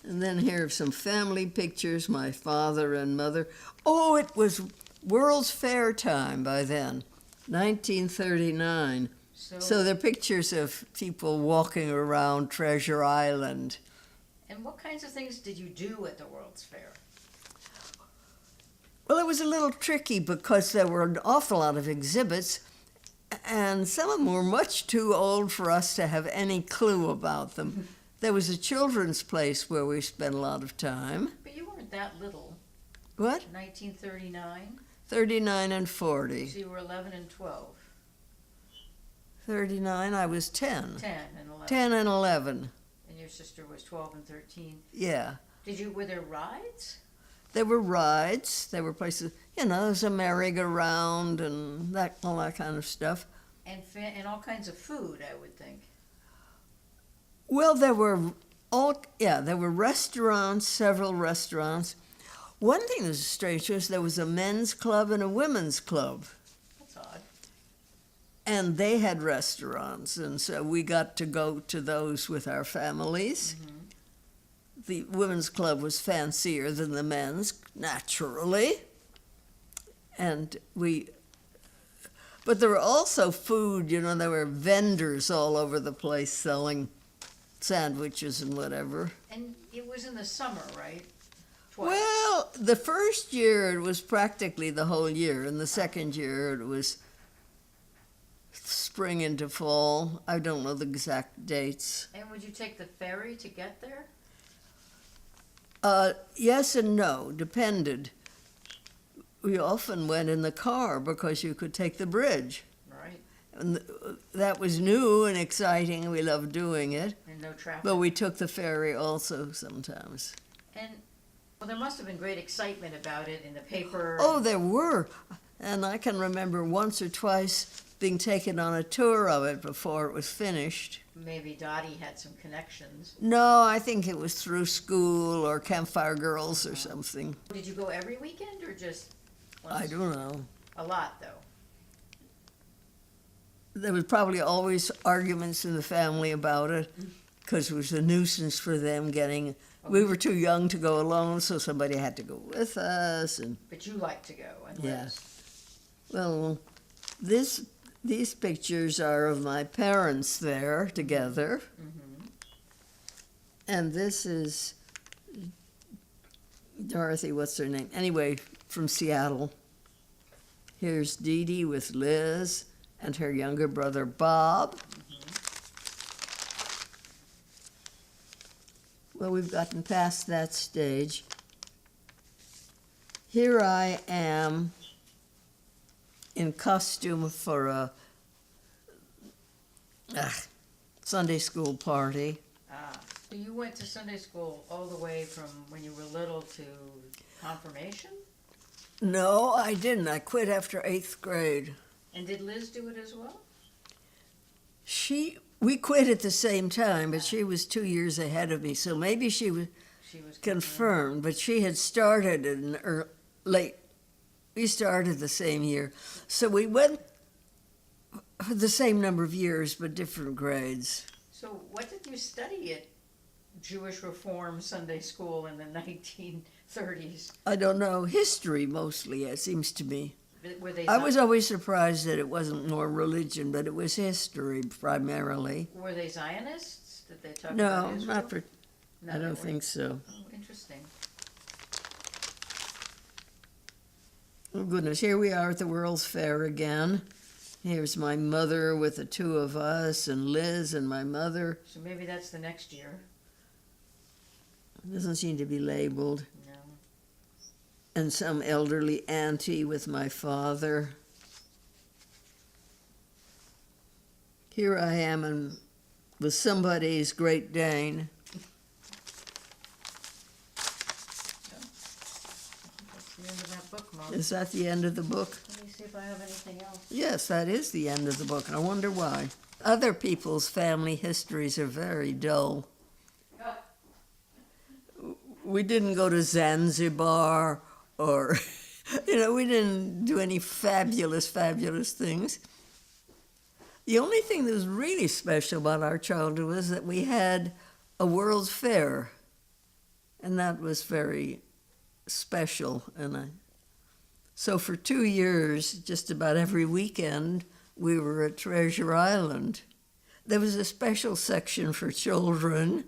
Speaker 2: And then here are some family pictures, my father and mother. Oh, it was World's Fair time by then, 1939. So they're pictures of people walking around Treasure Island.
Speaker 1: And what kinds of things did you do at the World's Fair?
Speaker 2: Well, it was a little tricky because there were an awful lot of exhibits, And some of them were much too old for us to have any clue about them. There was a children's place where we spent a lot of time.
Speaker 1: But you weren't that little.
Speaker 2: What?
Speaker 1: 1939?
Speaker 2: 39 and 40.
Speaker 1: So you were 11 and 12.
Speaker 2: 39, I was 10.
Speaker 1: 10 and 11.
Speaker 2: 10 and 11.
Speaker 1: And your sister was 12 and 13.
Speaker 2: Yeah.
Speaker 1: Were there rides?
Speaker 2: There were rides. There were places, there was a merry-go-round and all that kind of stuff.
Speaker 1: And all kinds of food, I would think.
Speaker 2: Well, there were restaurants, several restaurants. One thing that was strange was there was a men's club and a women's club.
Speaker 1: That's odd.
Speaker 2: And they had restaurants, and so we got to go to those with our families.
Speaker 1: Mm-hmm.
Speaker 2: The women's club was fancier than the men's, naturally. But there were also food, there were vendors all over the place selling sandwiches and whatever.
Speaker 1: And it was in the summer, right? Twice.
Speaker 2: Well, the first year it was practically the whole year, and the second year it was spring into fall. I don't know the exact dates.
Speaker 1: And would you take the ferry to get there?
Speaker 2: Yes and no, depended. We often went in the car because you could take the bridge.
Speaker 1: Right.
Speaker 2: And that was new and exciting. We loved doing it.
Speaker 1: And no traffic.
Speaker 2: But we took the ferry also sometimes.
Speaker 1: And there must have been great excitement about it in the paper.
Speaker 2: Oh, there were. And I can remember once or twice being taken on a tour of it before it was finished.
Speaker 1: Maybe Dottie had some connections.
Speaker 2: No, I think it was through school or Campfire Girls or something.
Speaker 1: Did you go every weekend or just once?
Speaker 2: I don't know.
Speaker 1: A lot, though.
Speaker 2: There was probably always arguments in the family about it because it was a nuisance for them getting... We were too young to go alone, so somebody had to go with us.
Speaker 1: But you like to go and
Speaker 2: Yeah.
Speaker 1: live.
Speaker 2: Well, these pictures are of my parents there together.
Speaker 1: Mm-hmm.
Speaker 2: And this is Dorothy, what's her name? Anyway, from Seattle. Here's Dee Dee with Liz and her younger brother Bob. Well, we've gotten past that stage. Here I am in costume for a Sunday school party.
Speaker 1: So you went to Sunday school all the way from when you were little to confirmation?
Speaker 2: No, I didn't. I quit after 8th grade.
Speaker 1: And did Liz do it as well?
Speaker 2: We quit at the same time, but she was 2 years ahead of me, so maybe she was confirmed, but she had started late. We started the same year. So we went for the same number of years, but different grades.
Speaker 1: So what did you study at Jewish Reform Sunday School in the 1930s?
Speaker 2: I don't know. History, mostly, it seems to me.
Speaker 1: I
Speaker 2: was always surprised that it wasn't more religion, but it was history primarily.
Speaker 1: Were they Zionists? Did they talk about
Speaker 2: No,
Speaker 1: Israel?
Speaker 2: not for...
Speaker 1: No,
Speaker 2: I don't think so.
Speaker 1: Oh, interesting.
Speaker 2: Oh, goodness, here we are at the World's Fair again. Here's my mother with the two of us, and Liz and my mother.
Speaker 1: So maybe that's the next year.
Speaker 2: It doesn't seem to be labeled.
Speaker 1: No.
Speaker 2: And some elderly auntie with my father. Here I am with somebody's Great Dane.
Speaker 1: That's the end of that book, Mom.
Speaker 2: Is that the end of the book?
Speaker 1: Let me see if I have anything else.
Speaker 2: Yes, that is the end of the book. I wonder why. Other people's family histories are very dull. We didn't go to Zanzibar or, we didn't do any fabulous things. The only thing that was really special about our childhood was that we had a World's Fair, and that was very special. So for 2 years, just about every weekend, we were at Treasure Island. There was a special section for children.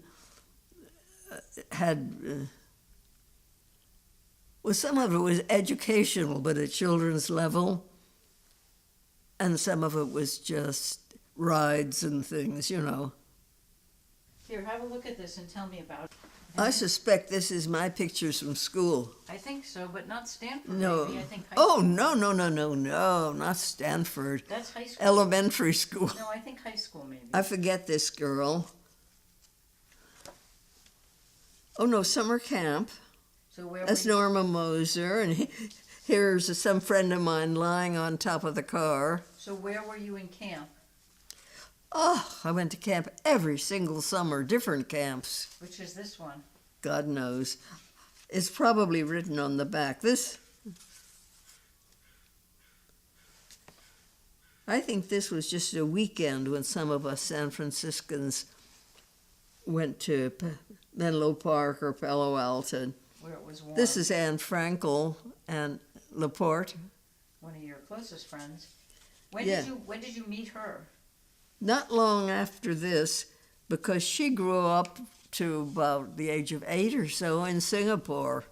Speaker 2: Some of it was educational, but at children's level. and some of it was just rides and things, you know.
Speaker 1: Here, have a look at this and tell me about it.
Speaker 2: I suspect this is my pictures from school.
Speaker 1: I think so, but not Stanford,
Speaker 2: No.
Speaker 1: maybe. I think high
Speaker 2: Oh,
Speaker 1: school.
Speaker 2: no, not Stanford.
Speaker 1: That's high school.
Speaker 2: Elementary school.
Speaker 1: No, I think high school, maybe.
Speaker 2: I forget this girl. Oh, no, summer camp.
Speaker 1: So where
Speaker 2: That's
Speaker 1: were you?
Speaker 2: Norma Moser, and here's some friend of mine lying on top of the car.
Speaker 1: So where were you in camp?
Speaker 2: Oh, I went to camp every single summer, different camps.
Speaker 1: Which is this one?
Speaker 2: God knows. It's probably written on the back. I think this was just a weekend when some of us San Franciscans went to Menlo Park or Palo Alto.
Speaker 1: Where it was warm.
Speaker 2: This is Anne Frankel and Laporte.
Speaker 1: One of your closest friends.
Speaker 2: Yeah.
Speaker 1: When did you meet her?
Speaker 2: Not long after this, because she grew up to about the age of 8 or so in Singapore.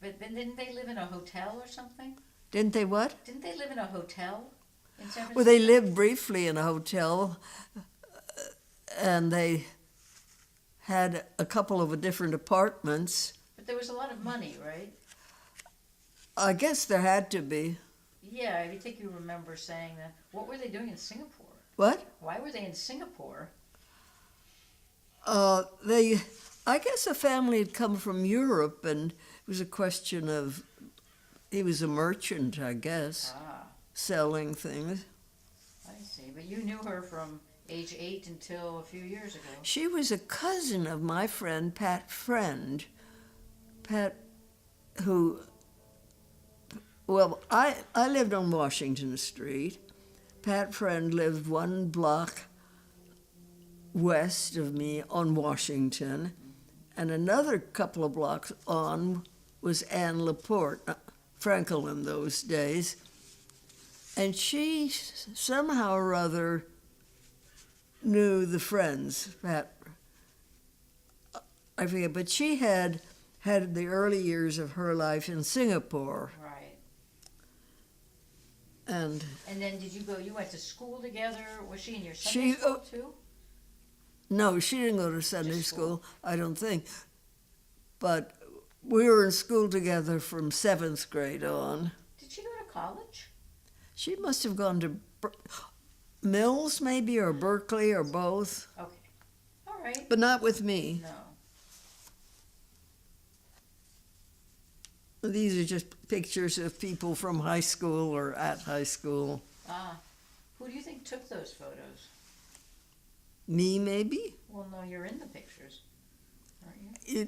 Speaker 1: But then didn't they live in a hotel or something?
Speaker 2: Didn't they what?
Speaker 1: Didn't they live in a hotel in San Francisco?
Speaker 2: Well, they lived briefly in a hotel, and they had a couple of different apartments.
Speaker 1: But there was a lot of money, right?
Speaker 2: I guess there had to be.
Speaker 1: Yeah, I think you remember saying that. What were they doing in Singapore?
Speaker 2: What?
Speaker 1: Why were they in Singapore?
Speaker 2: I guess the family had come from Europe, and it was a question of, he was a merchant, I guess,
Speaker 1: Ah,
Speaker 2: selling things.
Speaker 1: I see. But you knew her from age 8 until a few years ago.
Speaker 2: She was a cousin of my friend, Pat Friend. Pat, who, well, I lived on Washington Street. Pat Friend lived one block west of me on Washington, and another couple of blocks on was Anne Laporte, Frankel in those days. And she somehow or other knew the Friends, Pat, I forget, but she had the early years of her life in Singapore.
Speaker 1: Right.
Speaker 2: And
Speaker 1: And then you went to school together? Was she in your Sunday school too?
Speaker 2: no, she didn't go to Sunday
Speaker 1: Just school.
Speaker 2: school, I don't think. But we were in school together from 7th grade on.
Speaker 1: Did she go to college?
Speaker 2: She must have gone to Mills, maybe, or Berkeley, or both,
Speaker 1: Okay. All right.
Speaker 2: but not with me.
Speaker 1: No.
Speaker 2: These are just pictures of people from high school or at high school.
Speaker 1: Ah. Who do you think took those photos?
Speaker 2: Me, maybe?
Speaker 1: Well, no, you're in the pictures, aren't you?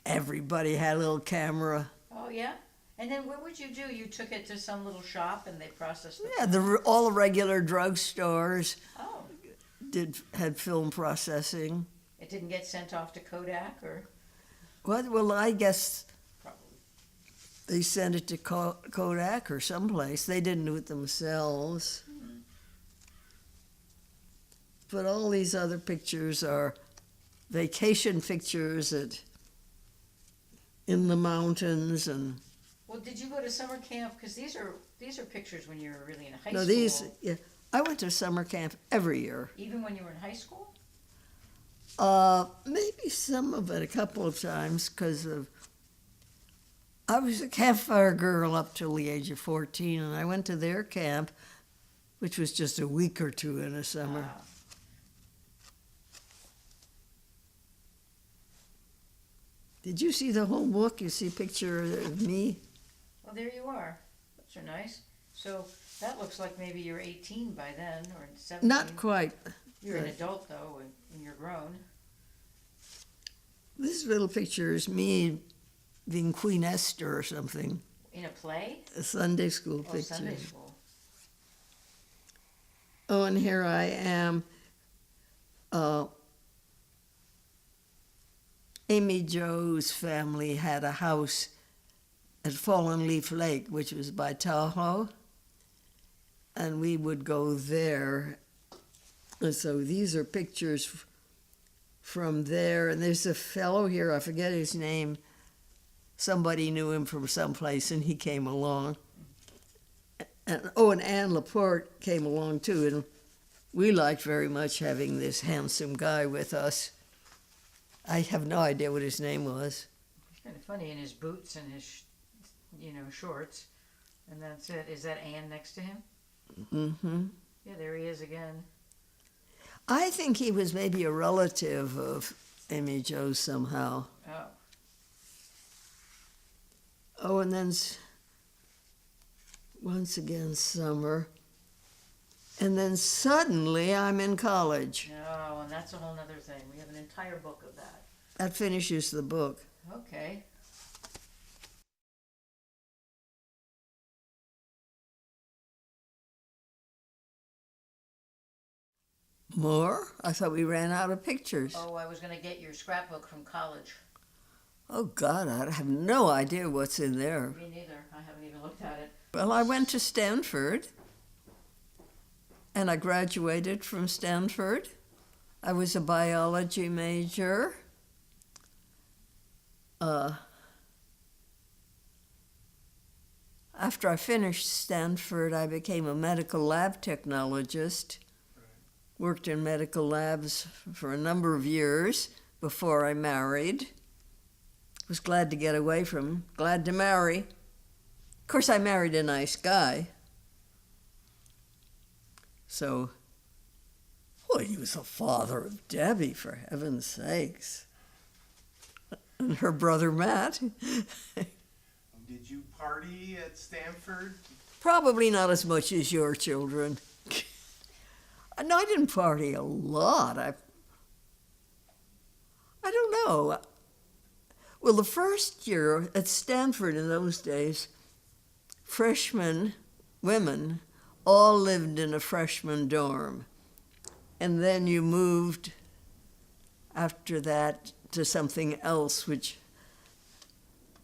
Speaker 2: Everybody had a little camera.
Speaker 1: Oh, yeah? And then what would you do? You took it to some little shop and they processed it?
Speaker 2: Yeah, all the regular drugstores
Speaker 1: Oh.
Speaker 2: had film processing.
Speaker 1: It didn't get sent off to Kodak or?
Speaker 2: What? Well, I guess
Speaker 1: Probably.
Speaker 2: they sent it to Kodak or someplace. They didn't do it themselves.
Speaker 1: Mm-hmm.
Speaker 2: But all these other pictures are vacation pictures in the mountains and.
Speaker 1: Well, did you go to summer camp? Because these are pictures when you were really in high
Speaker 2: No,
Speaker 1: school.
Speaker 2: yeah. I went to summer camp every year.
Speaker 1: Even when you were in high school?
Speaker 2: Maybe some of it a couple of times because I was a campfire girl up till the age of 14, and I went to their camp, which was just a week or two in the summer.
Speaker 1: Ah.
Speaker 2: Did you see the whole book? You see a picture of me?
Speaker 1: Well, there you are. Those are nice. So that looks like maybe you're 18 by then, or 17.
Speaker 2: Not quite.
Speaker 1: You're an adult, though, and you're grown.
Speaker 2: This little picture is me being Queen Esther or something.
Speaker 1: In a play?
Speaker 2: A Sunday school
Speaker 1: Oh,
Speaker 2: picture.
Speaker 1: Sunday school.
Speaker 2: Oh, and here I am. Amy Jo's family had a house at Fallen Leaf Lake, which was by Tahoe, and we would go there. And so these are pictures from there. And there's a fellow here, I forget his name. Somebody knew him from someplace, and he came along. and Anne Laporte came along too, and we liked very much having this handsome guy with us. I have no idea what his name was.
Speaker 1: It's kind of funny in his boots and his, shorts, and that's it. Is that Anne next to him?
Speaker 2: Mm-hmm.
Speaker 1: Yeah, there he is again.
Speaker 2: I think he was maybe a relative of Amy Jo somehow.
Speaker 1: Oh.
Speaker 2: Oh, and then once again summer. And then suddenly I'm in college.
Speaker 1: Oh, and that's a whole other thing. We have an entire book of that.
Speaker 2: That finishes the book.
Speaker 1: Okay.
Speaker 2: More? I thought we ran out of pictures.
Speaker 1: Oh, I was going to get your scrapbook from college.
Speaker 2: Oh, God, I have no idea what's in there.
Speaker 1: Me neither. I haven't even looked at it.
Speaker 2: Well, I went to Stanford, and I graduated from Stanford. I was a biology major. After I finished Stanford, I became a medical lab technologist. Worked in medical labs for a number of years before I married. Was glad to get away from, glad to marry. Of course, I married a nice guy. So, well, he was the father of Debbie, for heaven's sakes. And her brother Matt.
Speaker 3: Did you party at Stanford?
Speaker 2: Probably not as much as your children. No, I didn't party a lot. I don't know. Well, the first year at Stanford in those days, freshmen, women, all lived in a freshman dorm. And then you moved after that to something else,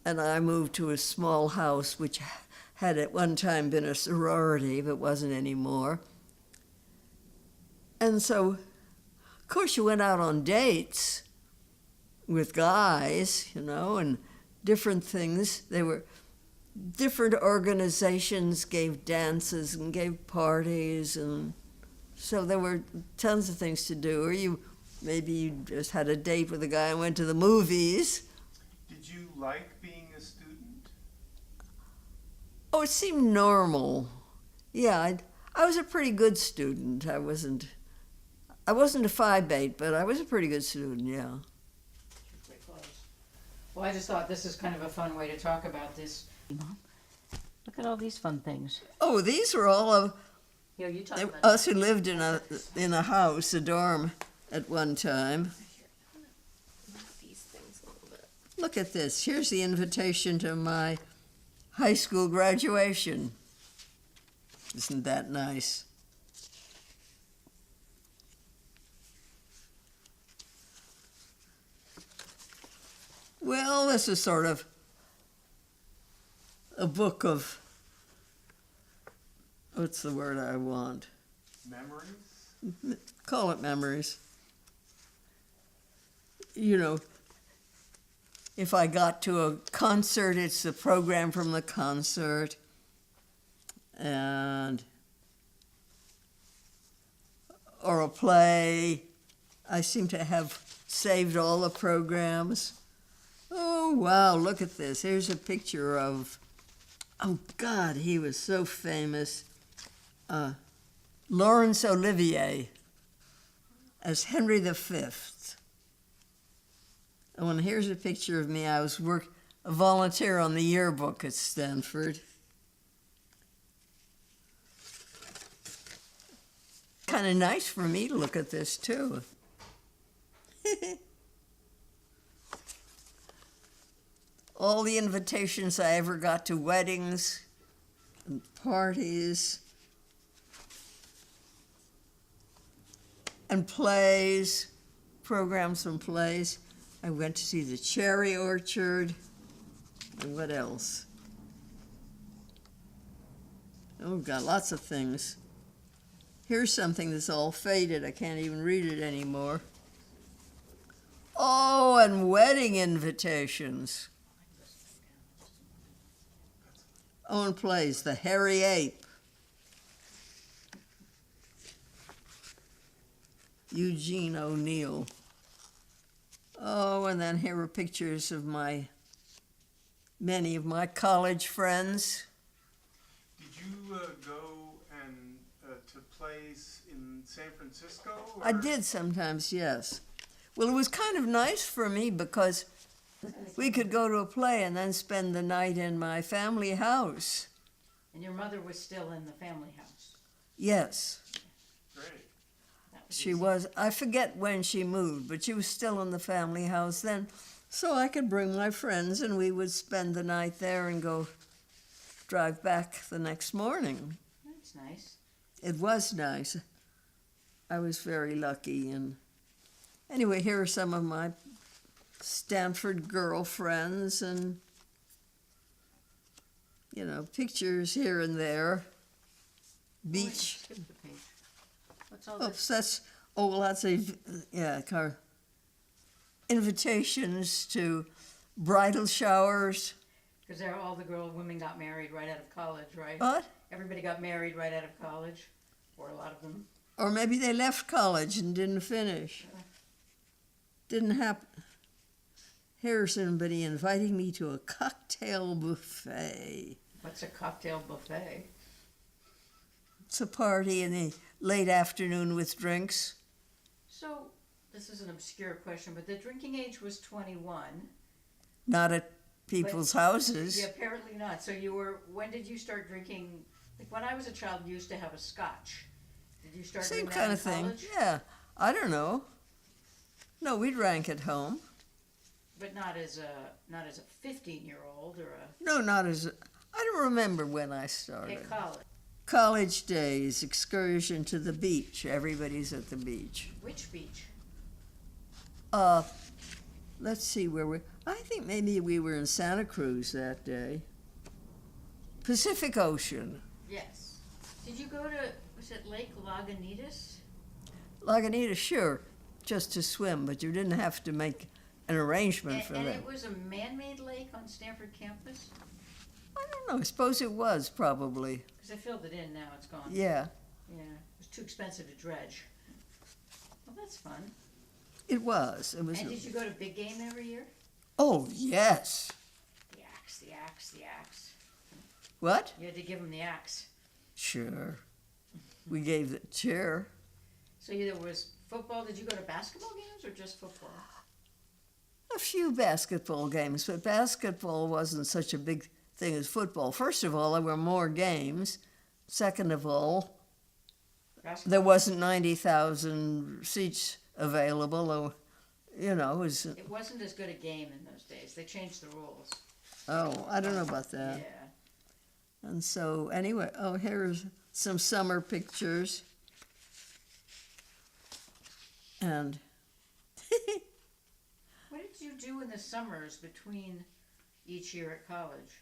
Speaker 2: and I moved to a small house which had at one time been a sorority, but wasn't anymore. And so, of course, you went out on dates with guys, and different things. They were different organizations gave dances and gave parties, and so there were tons of things to do. Or maybe you just had a date with a guy and went to the movies.
Speaker 3: Did you like being a student?
Speaker 2: Oh, it seemed normal. Yeah, I was a pretty good student. I wasn't a 5.8, but I was a pretty good student, yeah.
Speaker 1: Pretty close. Well, I just thought this is kind of a fun way to talk about this. Look at all these fun things.
Speaker 2: Oh, these were all of
Speaker 1: Here, you talk about
Speaker 2: us who lived in a house, a dorm, at one time.
Speaker 4: These things a little bit.
Speaker 2: Look at this. Here's the invitation to my high school graduation. Isn't that nice? Well, this is sort of a book of, what's the word I want?
Speaker 3: Memories?
Speaker 2: Call it memories. If I got to a concert, it's the program from the concert. Or a play. I seem to have saved all the programs. Oh, wow, look at this. Here's a picture of, oh, God, he was so famous. Laurence Olivier as Henry V. Oh, and here's a picture of me. I was a volunteer on the yearbook at Stanford. Kind of nice for me to look at this, too. All the invitations I ever got to weddings and parties and plays, programs and plays. I went to see the Cherry Orchard, and what else? Oh, God, lots of things. Here's something that's all faded. I can't even read it anymore. Oh, and wedding invitations. Oh, and plays, The Hairy Ape. Eugene O'Neill. Oh, and then here are pictures of many of my college friends.
Speaker 3: Did you go and to plays in San Francisco?
Speaker 2: I did sometimes, yes. Well, it was kind of nice for me because we could go to a play and then spend the night in my family house.
Speaker 1: And your mother was still in the family house.
Speaker 2: Yes,
Speaker 3: Great.
Speaker 1: That was
Speaker 2: she
Speaker 1: easy.
Speaker 2: was. I forget when she moved, but she was still in the family house then. So I could bring my friends and we would spend the night there and go drive back the next morning.
Speaker 1: That's nice.
Speaker 2: It was nice. I was very lucky. And anyway, here are some of my Stanford girlfriends and, you know, pictures here and there. Beach.
Speaker 1: Skip the page. What's all
Speaker 2: Oh,
Speaker 1: this?
Speaker 2: that's, oh, lots of, yeah, invitations to bridal showers.
Speaker 1: Because all the women got married right out of college, right?
Speaker 2: What?
Speaker 1: Everybody got married right out of college, or a lot of them.
Speaker 2: Or maybe they left college and didn't finish. Didn't happen. Here's somebody inviting me to a cocktail buffet.
Speaker 1: What's a cocktail buffet?
Speaker 2: It's a party in the late afternoon with drinks.
Speaker 1: So, this is an obscure question, but the drinking age was 21.
Speaker 2: Not at people's houses.
Speaker 1: Yeah, apparently not. So when did you start drinking? Like when I was a child, we used to have a scotch. Did you start
Speaker 2: Same
Speaker 1: doing that
Speaker 2: kind
Speaker 1: in
Speaker 2: of thing.
Speaker 1: college?
Speaker 2: Yeah, I don't know. No, we drank at home.
Speaker 1: But not as a 15-year-old or a
Speaker 2: No, not as. I don't remember when I started.
Speaker 1: at college.
Speaker 2: College days, excursion to the beach. Everybody's at the beach.
Speaker 1: Which beach?
Speaker 2: Let's see where we. I think maybe we were in Santa Cruz that day. Pacific Ocean.
Speaker 1: Yes. Did you go to, was it Lake Lagunitas?
Speaker 2: Lagunitas, sure, just to swim, but you didn't have to make an arrangement for
Speaker 1: And
Speaker 2: that.
Speaker 1: it was a man-made lake on Stanford campus?
Speaker 2: I don't know. I suppose it was probably.
Speaker 1: Because they filled it in, now it's gone.
Speaker 2: Yeah,
Speaker 1: Yeah, it was too expensive to dredge. Well, that's fun.
Speaker 2: it was. It was.
Speaker 1: And did you go to big game every year?
Speaker 2: Oh yes.
Speaker 1: The axe, the axe, the axe.
Speaker 2: What?
Speaker 1: You had to give them the axe.
Speaker 2: Sure. We gave the chair.
Speaker 1: So there was football. Did you go to basketball games or just football?
Speaker 2: A few basketball games, but basketball wasn't such a big thing as football. First of all, there were more games. Second of all,
Speaker 1: Basketball?
Speaker 2: there wasn't 90,000 seats available. Or, you know, it was.
Speaker 1: It wasn't as good a game in those days. They changed the rules.
Speaker 2: Oh, I don't know about that.
Speaker 1: Yeah.
Speaker 2: And so, anyway, oh, here's some summer pictures. And
Speaker 1: What did you do in the summers between each year at college?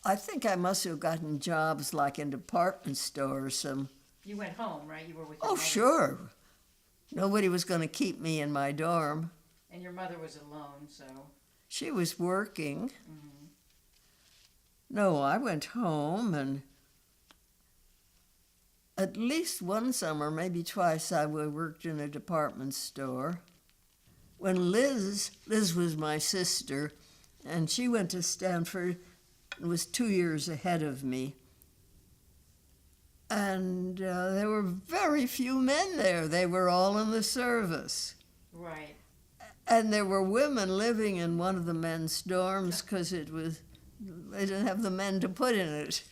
Speaker 2: I think I must have gotten jobs like in department stores.
Speaker 1: You went home, right? You were with your
Speaker 2: Oh,
Speaker 1: mother.
Speaker 2: sure. Nobody was going to keep me in my dorm.
Speaker 1: And your mother was alone, so.
Speaker 2: She was working.
Speaker 1: Mhm.
Speaker 2: No, I went home, and at least one summer, maybe twice, I worked in a department store. When Liz was my sister, and she went to Stanford and was 2 years ahead of me. And there were very few men there. They were all in the service.
Speaker 1: Right.
Speaker 2: And there were women living in one of the men's dorms because they didn't have the men to put in it.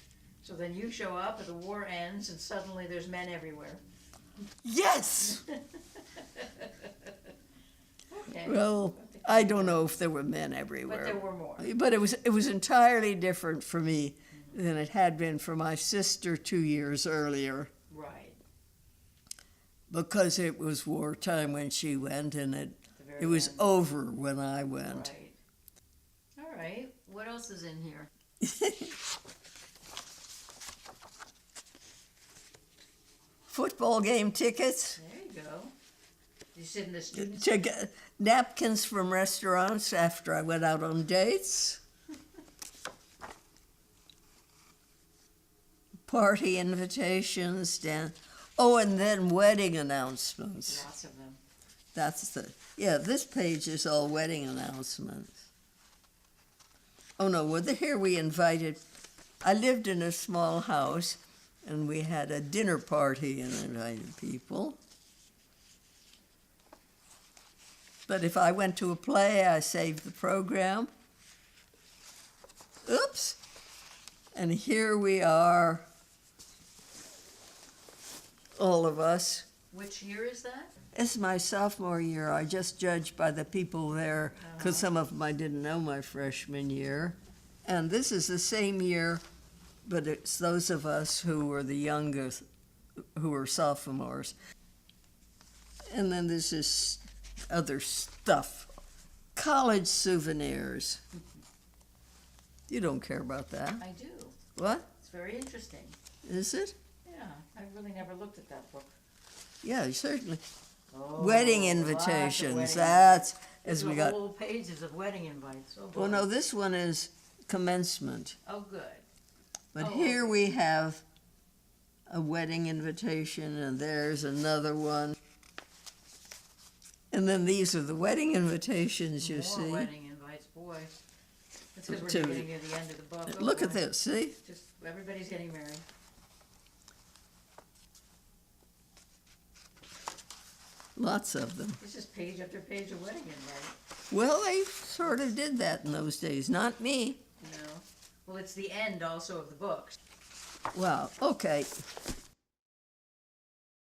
Speaker 1: So then you show up and the war ends and suddenly there's men everywhere.
Speaker 2: Yes!
Speaker 1: Okay.
Speaker 2: Well, I don't know if there were men
Speaker 1: But
Speaker 2: everywhere.
Speaker 1: there were more.
Speaker 2: But it was entirely different for me than it had been for my sister 2 years earlier,
Speaker 1: Right.
Speaker 2: because it was wartime when she went, and
Speaker 1: At the very
Speaker 2: it was
Speaker 1: end.
Speaker 2: over when I went.
Speaker 1: Right. All right. What else is in here?
Speaker 2: Football game tickets,
Speaker 1: There you go. You sit in the students.
Speaker 2: napkins from restaurants after I went out on dates, party invitations, Oh, and then wedding announcements.
Speaker 1: Lots of them.
Speaker 2: This page is all wedding announcements. Oh no, here we invited, I lived in a small house and we had a dinner party and invited people. But if I went to a play, I saved the program. Oops. And here we are, all of us.
Speaker 1: Which year is that?
Speaker 2: It's my sophomore year. I just judged by the people there because some of them I didn't know my freshman year. And this is the same year, but it's those of us who were the youngest, who were sophomores. And then there's this other stuff. College souvenirs. You don't care about that.
Speaker 1: I do.
Speaker 2: What?
Speaker 1: It's very interesting.
Speaker 2: Is it?
Speaker 1: Yeah, I've really never looked at that book.
Speaker 2: Yeah, certainly.
Speaker 1: Oh,
Speaker 2: Wedding
Speaker 1: lots of
Speaker 2: invitations.
Speaker 1: wedding
Speaker 2: That's
Speaker 1: There's
Speaker 2: as we got.
Speaker 1: whole pages of wedding invites. Oh, boy.
Speaker 2: Well, no, this one is commencement.
Speaker 1: Oh, good.
Speaker 2: But
Speaker 1: Oh,
Speaker 2: here
Speaker 1: okay.
Speaker 2: we have a wedding invitation, and there's another one. And then these are the wedding invitations, you
Speaker 1: More
Speaker 2: see.
Speaker 1: wedding invites, boy. That's because we're
Speaker 2: To-
Speaker 1: getting near the end of the book. Oh,
Speaker 2: Look at
Speaker 1: boy.
Speaker 2: this, see?
Speaker 1: Just everybody's getting married.
Speaker 2: Lots of them.
Speaker 1: It's just page after page of wedding invite.
Speaker 2: Well, they sort of did that in those days, not me.
Speaker 1: You know. Well, it's the end also of the books.
Speaker 2: Well, okay.